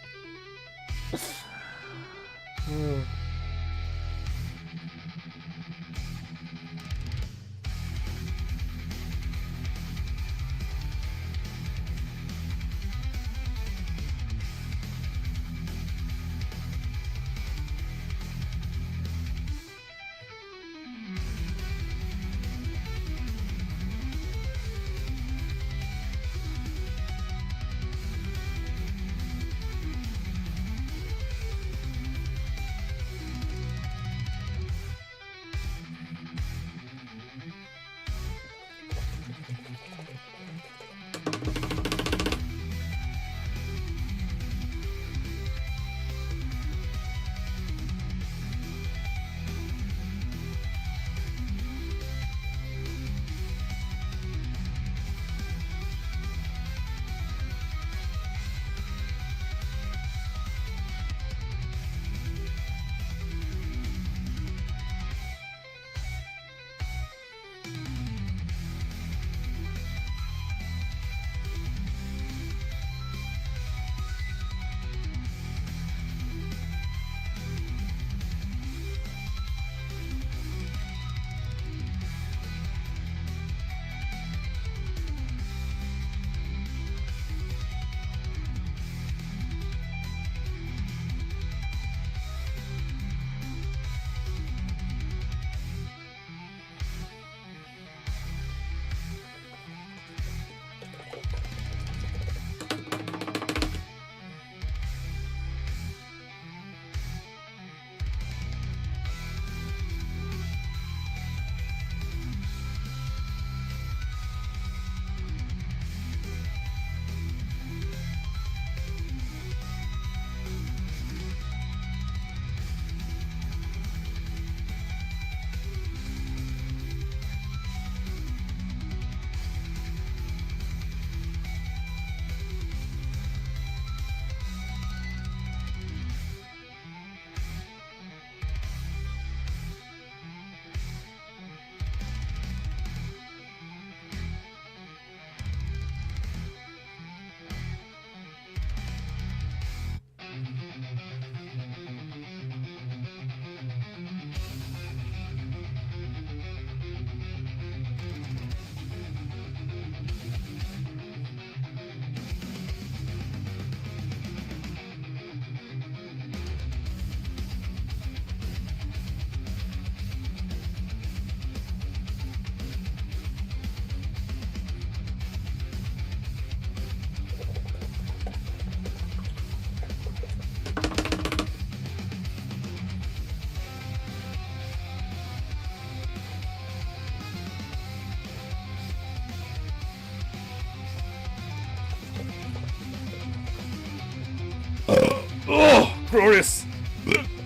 Oh, glorious!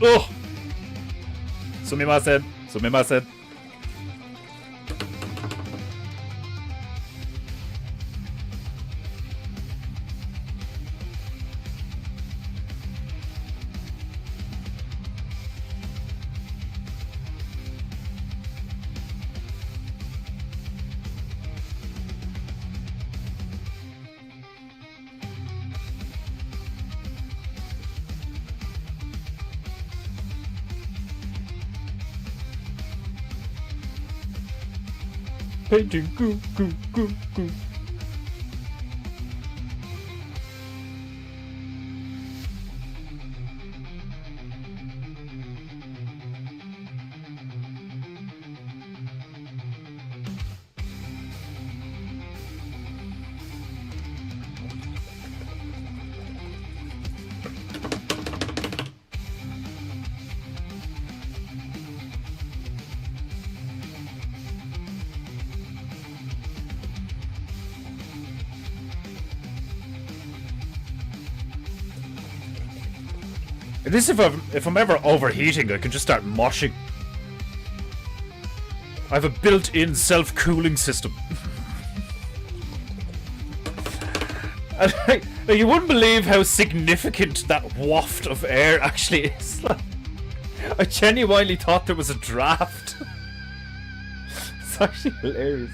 Oh! Sumimasen, sumimasen. Painting goo goo goo goo. At least if I'm ever overheating, I can just start moshing. I have a built-in self-cooling system. And like, you wouldn't believe how significant that waft of air actually is. Like, I genuinely thought there was a draft. It's actually hilarious.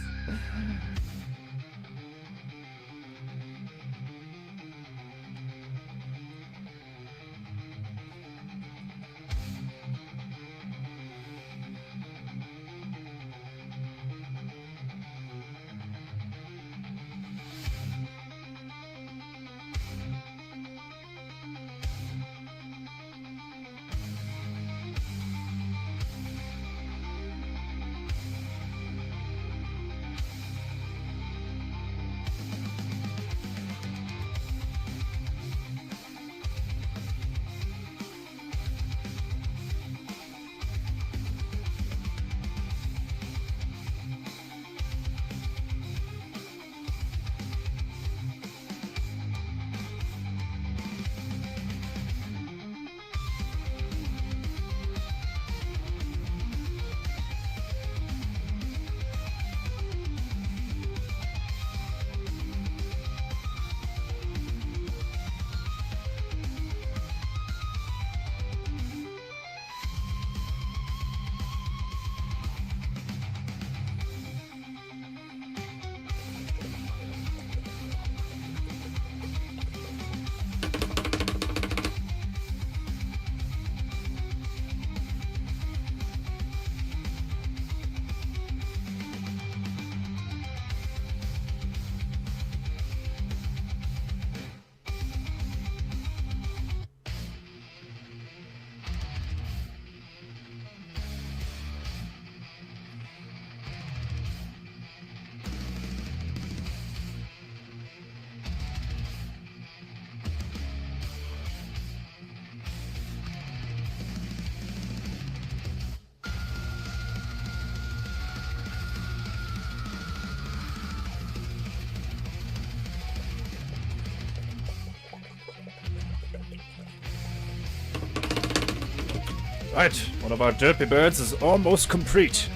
Right, one of our derpy birds is almost complete.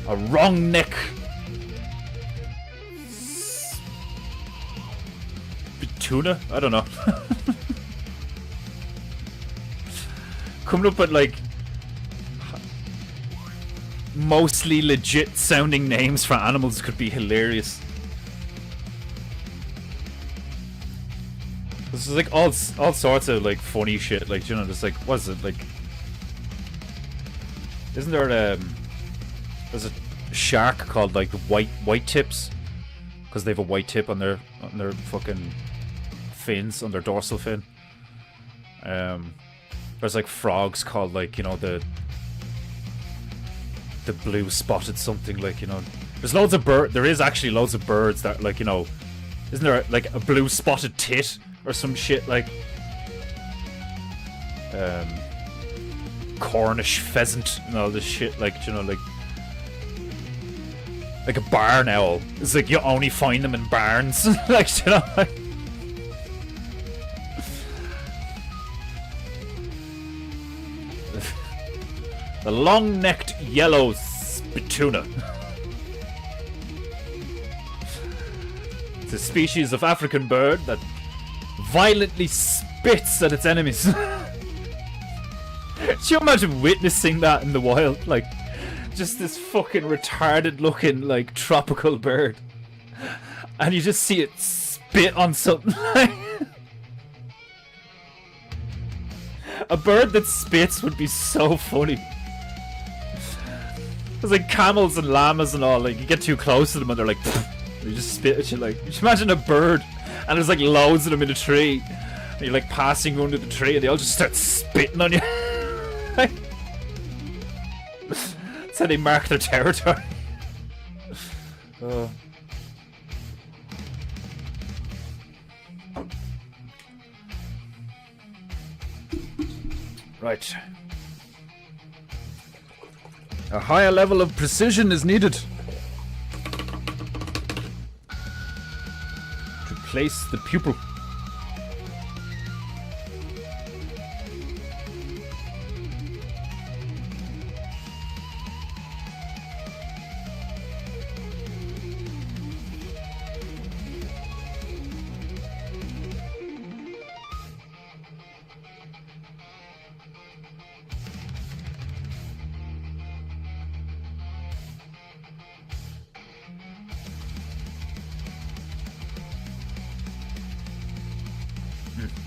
A wrong neck. Tuna? I don't know. Coming up with like mostly legit sounding names for animals could be hilarious. This is like all sorts of like funny shit, like, you know, just like, what is it, like, isn't there there's a shark called like the white tips, because they have a white tip on their fucking fins, on their dorsal fin. There's like frogs called, like, you know, the blue spotted something, like, you know, there's loads of there is actually loads of birds that, like, you know, isn't there like a blue spotted tit or some shit, like Cornish pheasant and all this shit, like, you know, like a barn owl. It's like you only find them in barns. Like, you know, like, the long-necked yellow spituna. It's a species of African bird that violently spits at its enemies. Could you imagine witnessing that in the wild? Like, just this fucking retarded looking, like, tropical bird. And you just see it spit on something. A bird that spits would be so funny. There's like camels and llamas and all, like, you get too close to them and they're like, they just spit at you, like, just imagine a bird and there's like loads of them in a tree and you're like passing under the tree and they all just start spitting on you. That's how they mark their territory. Right. A higher level of precision is needed to place the pupil.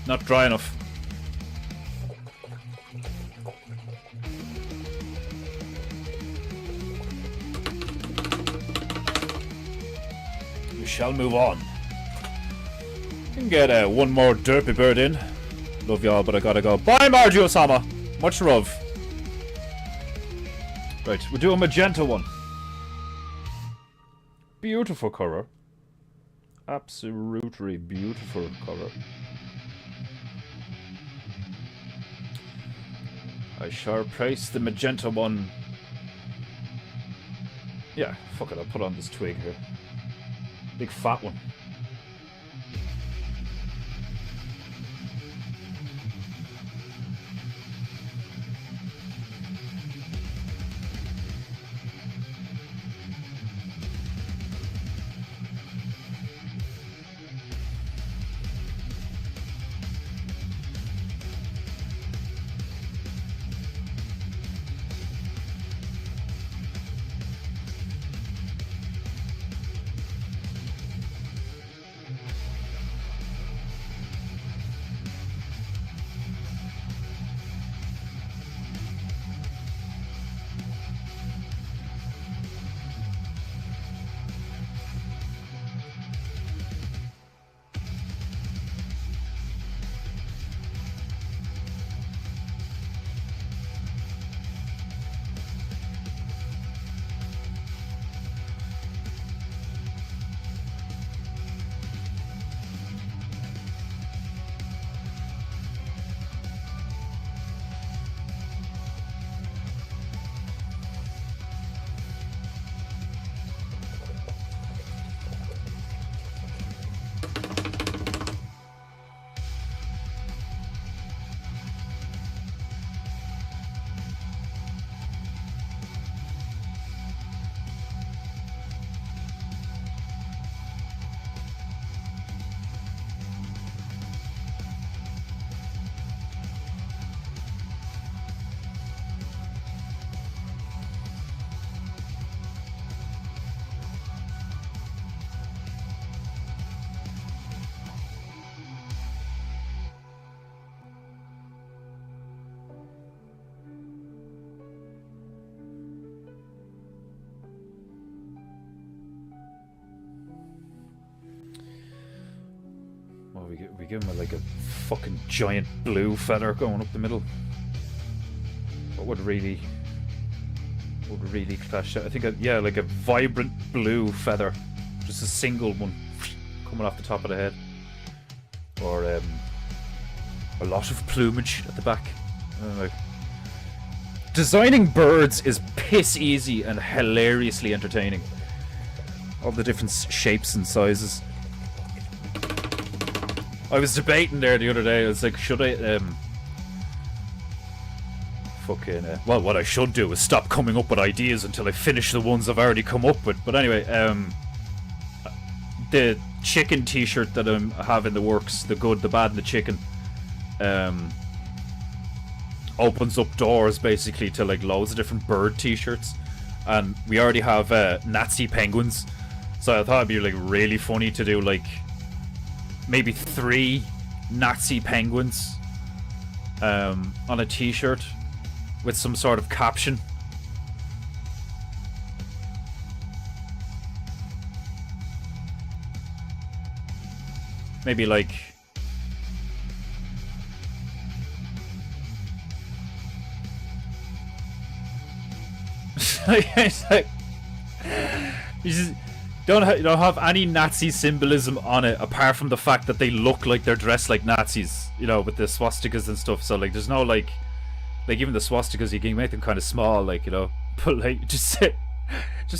Not dry enough. We shall move on. Can get one more derpy bird in. Love y'all, but I gotta go. Bye, Margie Osama. Much love. Right, we'll do a magenta one. Beautiful colour. Absolutely beautiful colour. I shall place the magenta one. Yeah, fuck it, I'll put on this twig here. Big fat one. Well, we give him like a fucking giant blue feather going up the middle. What would really clash out? I think, yeah, like a vibrant blue feather, just a single one coming off the top of the head, or a lot of plumage at the back. I don't know. Designing birds is piss easy and hilariously entertaining. All the different shapes and sizes. I was debating there the other day. I was like, should I well, what I should do is stop coming up with ideas until I finish the ones I've already come up with. But anyway, the chicken t-shirt that I have in the works, the good, the bad, and the chicken, opens up doors basically to like loads of different bird t-shirts, and we already have Nazi penguins, so I thought it'd be like really funny to do like maybe 3 Nazi penguins on a t-shirt with some sort of caption. Maybe like it's like you just don't have any Nazi symbolism on it apart from the fact that they look like they're dressed like Nazis, you know, with the swastikas and stuff. So like there's no like even the swastikas, you can make them kind of small, like, you know, but like just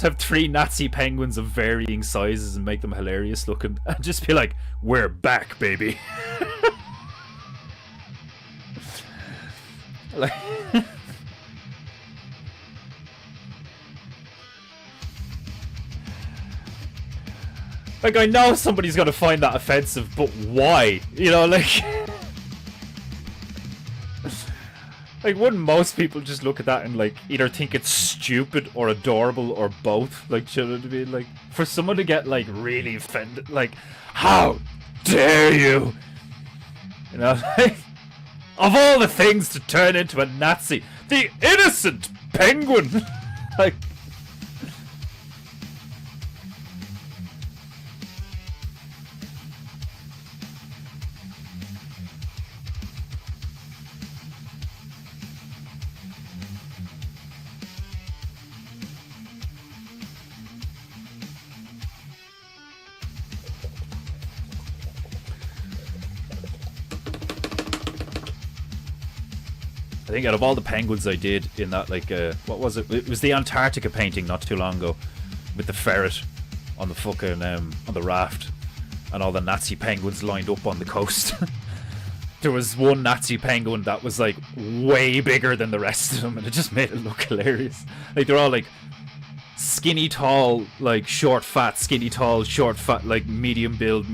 have 3 Nazi penguins of varying sizes and make them hilarious looking, and just be like, we're back, baby. Like like, I know somebody's gonna find that offensive, but why? You know, like like, wouldn't most people just look at that and like either think it's stupid or adorable or both? Like, you know what I mean? Like, for someone to get like really offended, like, how dare you? You know, of all the things to turn into a Nazi, the innocent penguin. Like, I think out of all the penguins I did in that, like, what was it? It was the Antarctica painting not too long ago, with the ferret on the fucking on the raft, and all the Nazi penguins lined up on the coast. There was one Nazi penguin that was like way bigger than the rest of them, and it just made it look hilarious. Like they're all like skinny tall, like short fat, skinny tall, short fat, like medium build,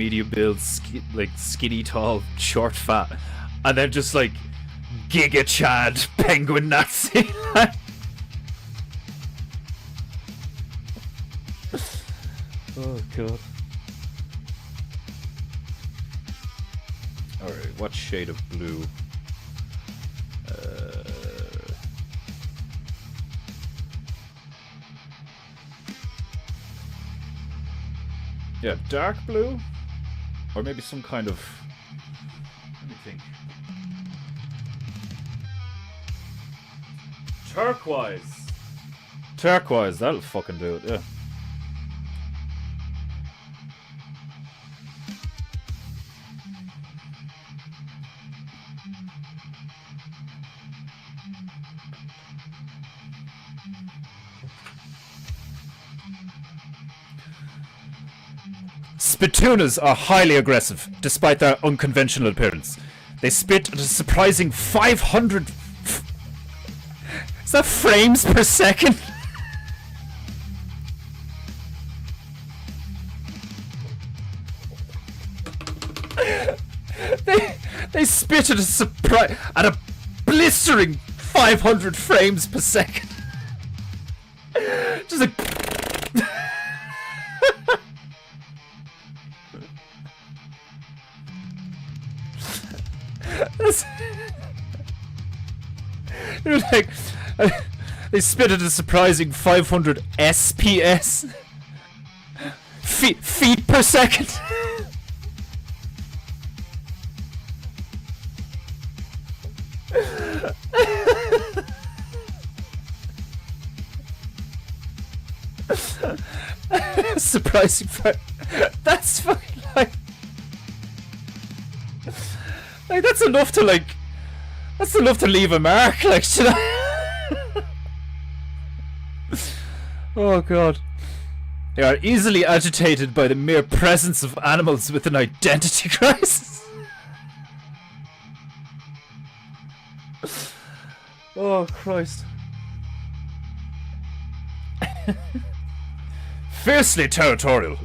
like skinny tall, short fat, and then just like Giga Chad penguin Nazi. Oh god. Alright, what shade of blue? Yeah, dark blue? Or maybe some kind of... Let me think. Turquoise! Turquoise, that'll fucking do it, yeah. Spittunas are highly aggressive, despite their unconventional appearance. They spit at a surprising 500... Is that frames per second? they spit at a blistering 500 frames per second. Just like... Like, they spit at a surprising 500 SPS feet per second. Surprising. That's fucking like that's enough to like. That's enough to leave a mark, like, should I? Oh god. They are easily agitated by the mere presence of animals with an identity crisis. Oh Christ. Fiercely territorial.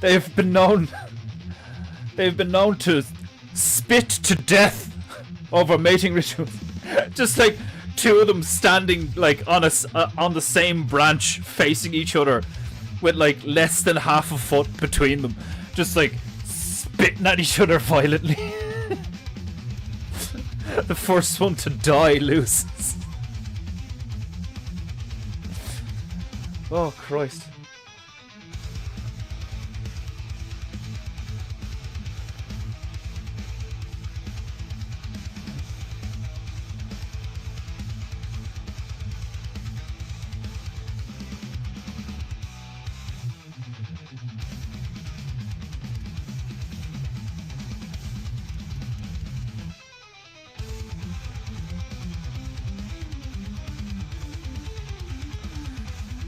They've been known to spit to death over mating rituals. Just like two of them standing like on the same branch facing each other with like less than half a foot between them, just like spitting at each other violently. The first one to die loses. Oh Christ.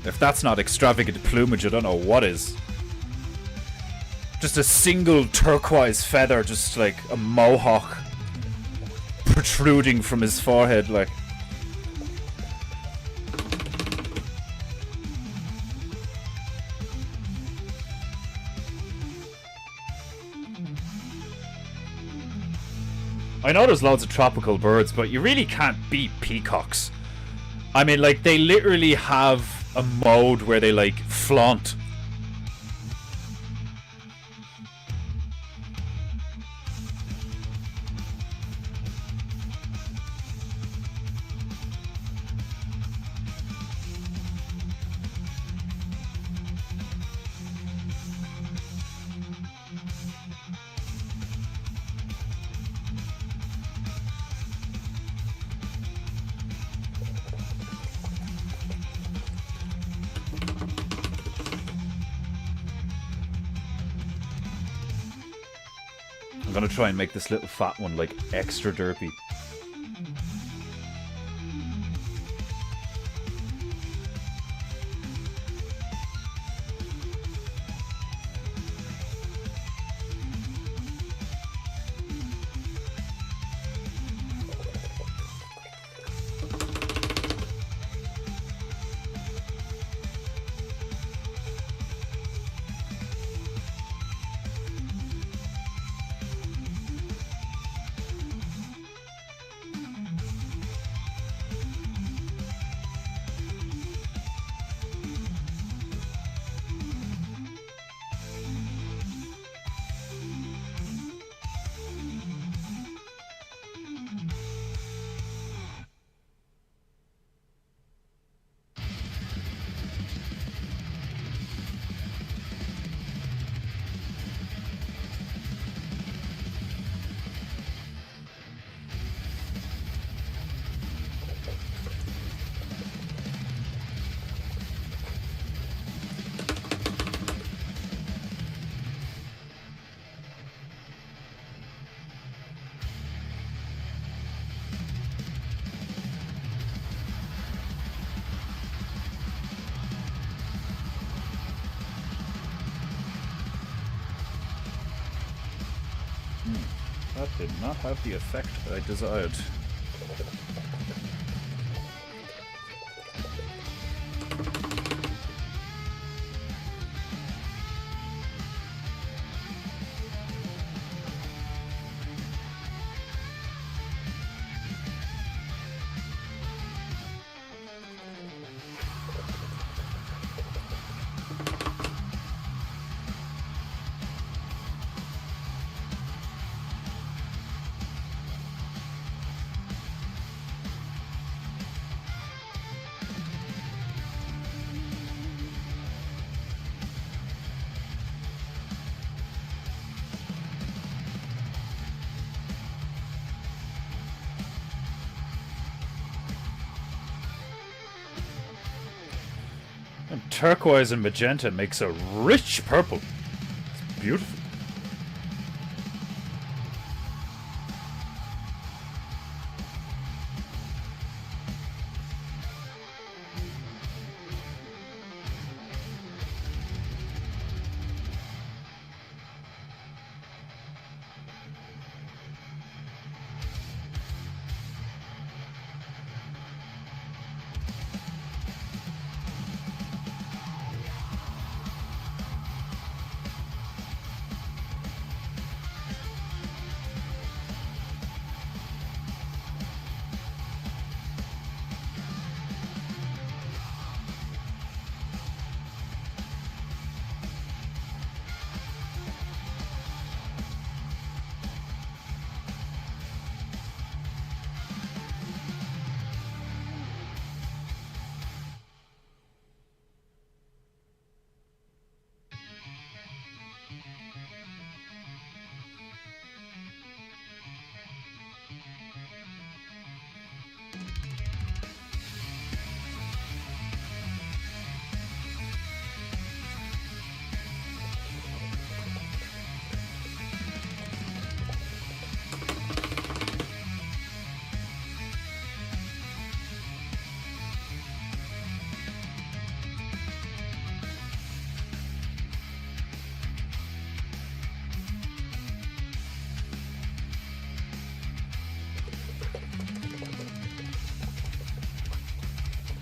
If that's not extravagant plumage, I don't know what is. Just a single turquoise feather, just like a mohawk protruding from his forehead, like. I know there's loads of tropical birds, but you really can't beat peacocks. I mean, like, they literally have a mode where they, like, flaunt. I'm gonna try and make this little fat one like extra derpy. That did not have the effect I desired. And turquoise and magenta makes a rich purple. It's beautiful.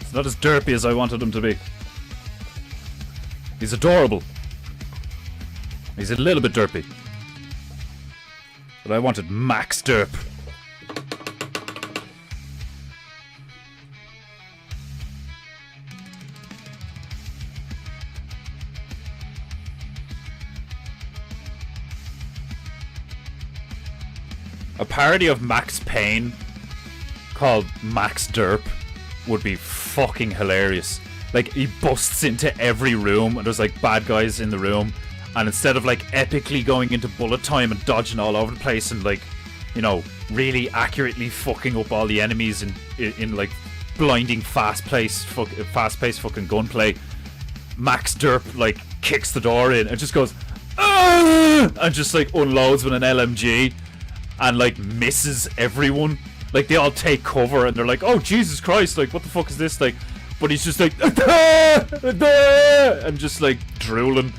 It's not as derpy as I wanted him to be. He's adorable. He's a little bit derpy. But I wanted max derp. A parody of Max Payne called Max Derp would be fucking hilarious. Like, he busts into every room and there's like bad guys in the room, and instead of like epically going into bullet time and dodging all over the place and like, you know, really accurately fucking up all the enemies in like blinding fast-paced fucking gunplay, Max Derp like kicks the door in and just goes, "Ah!" and just like unloads with an LMG and like misses everyone. Like they all take cover and they're like, oh Jesus Christ, like what the fuck is this, like, but he's just like and just like drooling,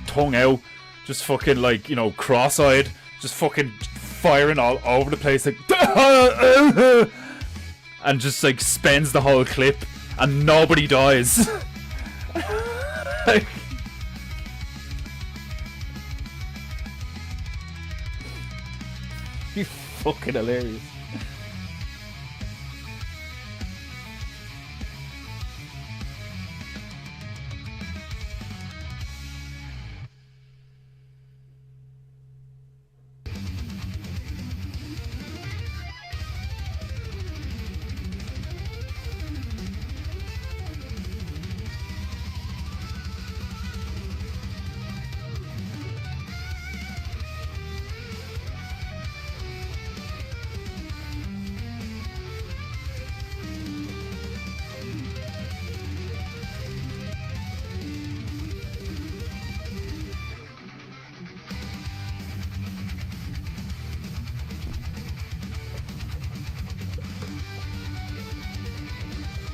tongue out, just fucking like, you know, cross-eyed, just fucking firing all over the place, like and just like spends the whole clip and nobody dies. Like, you fucking hilarious.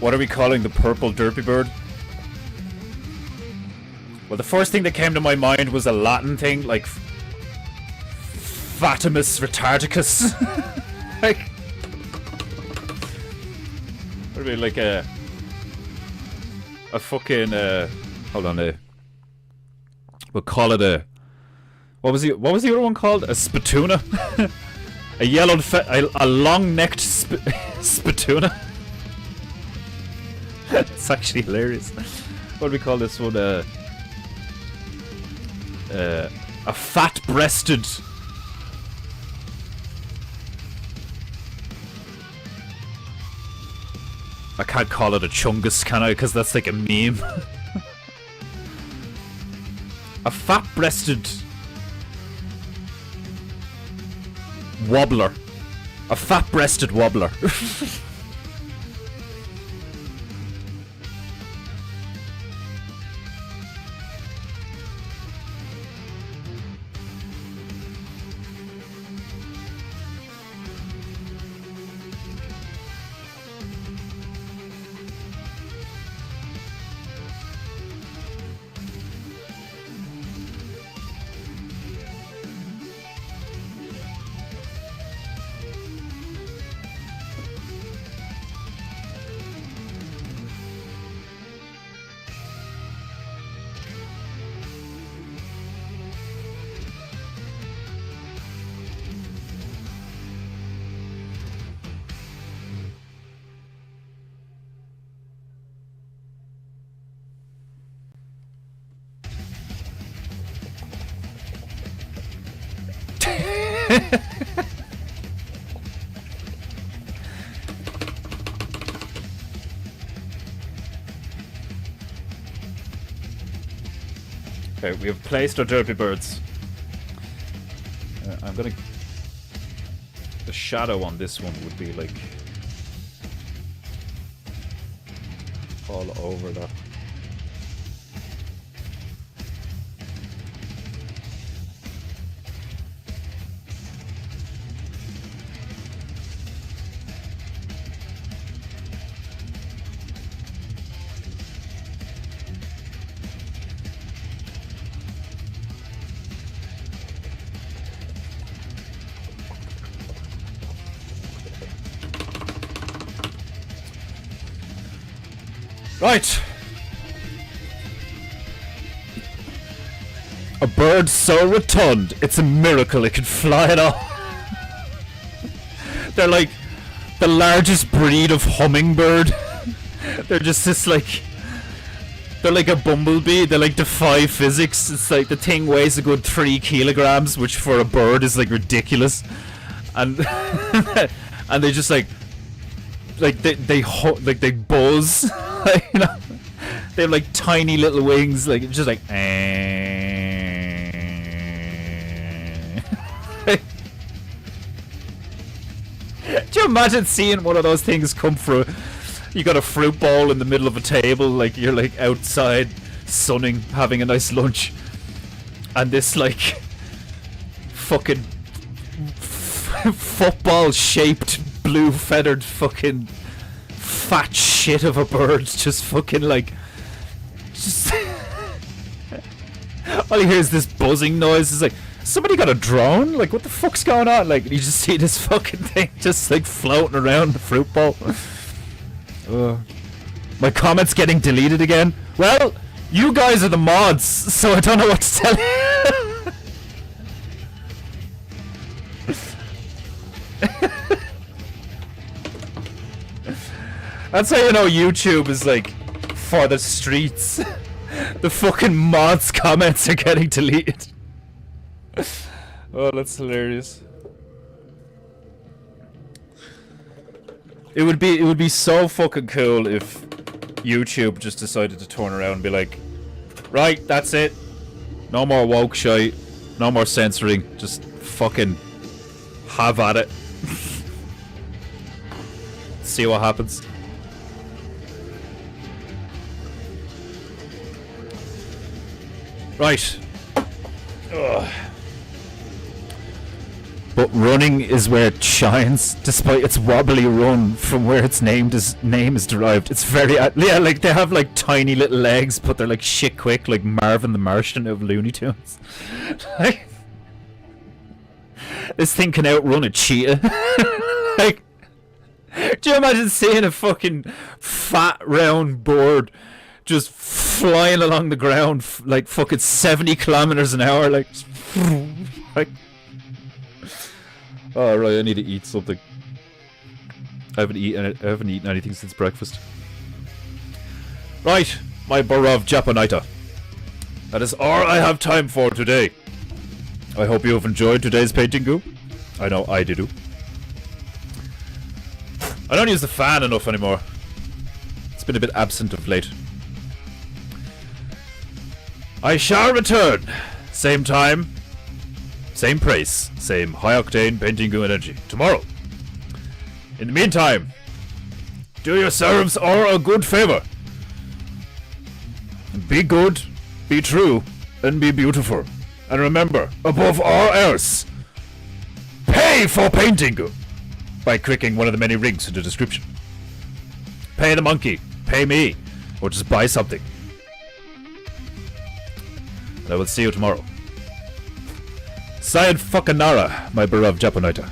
What are we calling the purple derpy bird? Well, the first thing that came to my mind was a Latin thing, like Fatimus retardicus. Like, what are we, like a fucking hold on, we'll call it a, what was the other one called? A spituna. A yellowed a long-necked spituna. It's actually hilarious. What do we call this one? A fat-breasted. I can't call it a chungus, can I? Because that's like a meme. A fat-breasted wobbler. A fat-breasted wobbler. Okay, we have placed our derpy birds. I'm gonna... The shadow on this one would be like... all over that. Right. A bird so rotund, it's a miracle it can fly at all. They're like the largest breed of hummingbird. They're just this like... They're like a bumblebee, they like defy physics. It's like the thing weighs a good 3 kilograms, which for a bird is like ridiculous. And and they just like they buzz. You know, they have like tiny little wings, like just like. Do you imagine seeing one of those things come through? You got a fruit bowl in the middle of a table, like you're like outside sunning, having a nice lunch. and this like fucking football shaped blue feathered fucking fat shit of a bird just fucking like just all you hear is this buzzing noise. It's like somebody got a drone, like what the fuck's going on? Like you just see this fucking thing just like floating around the fruit bowl. My comments getting deleted again. Well, you guys are the mods, so I don't know what to tell you. That's how you know YouTube is like for the streets. The fucking mods comments are getting deleted. Oh, that's hilarious. It would be so fucking cool if YouTube just decided to turn around and be like, right, that's it. No more woke shite. No more censoring. Just fucking have at it. See what happens. Right. Ugh. But running is where it shines, despite its wobbly run from where its name is derived. It's very yeah, like they have like tiny little legs, but they're like shit quick, like Marvin the Martian of Looney Tunes. Like, this thing can outrun a cheetah. Like, do you imagine seeing a fucking fat round bird just flying along the ground like fucking 70 kilometers an hour, like, like. Oh right, I need to eat something. I haven't eaten anything since breakfast. Right, my beloved Japanita. That is all I have time for today. I hope you have enjoyed today's painting. I know I did. I don't use the fan enough anymore. It's been a bit absent of late. I shall return. Same time. Same price, same high-octane painting energy tomorrow. In the meantime, do yourselves all a good favor. Be good, be true, and be beautiful. And remember, above all else, pay for painting by clicking one of the many links in the description. Pay the monkey, pay me, or just buy something. And I will see you tomorrow. Sayad Fuckanara, my beloved Japanita.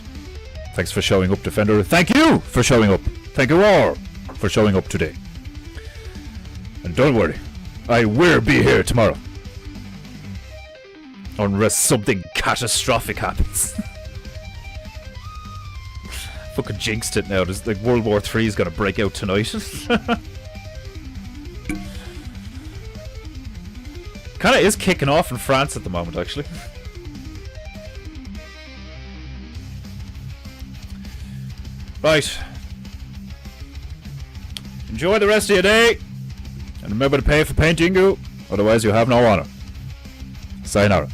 Thanks for showing up, Defender. Thank you for showing up. Thank you all for showing up today. And don't worry, I will be here tomorrow. Unless something catastrophic happens. Fucking jinxed it now. There's like World War III is gonna break out tonight. Kinda is kicking off in France at the moment, actually. Right. Enjoy the rest of your day. And remember to pay for painting, otherwise you have no honor. Sayonara.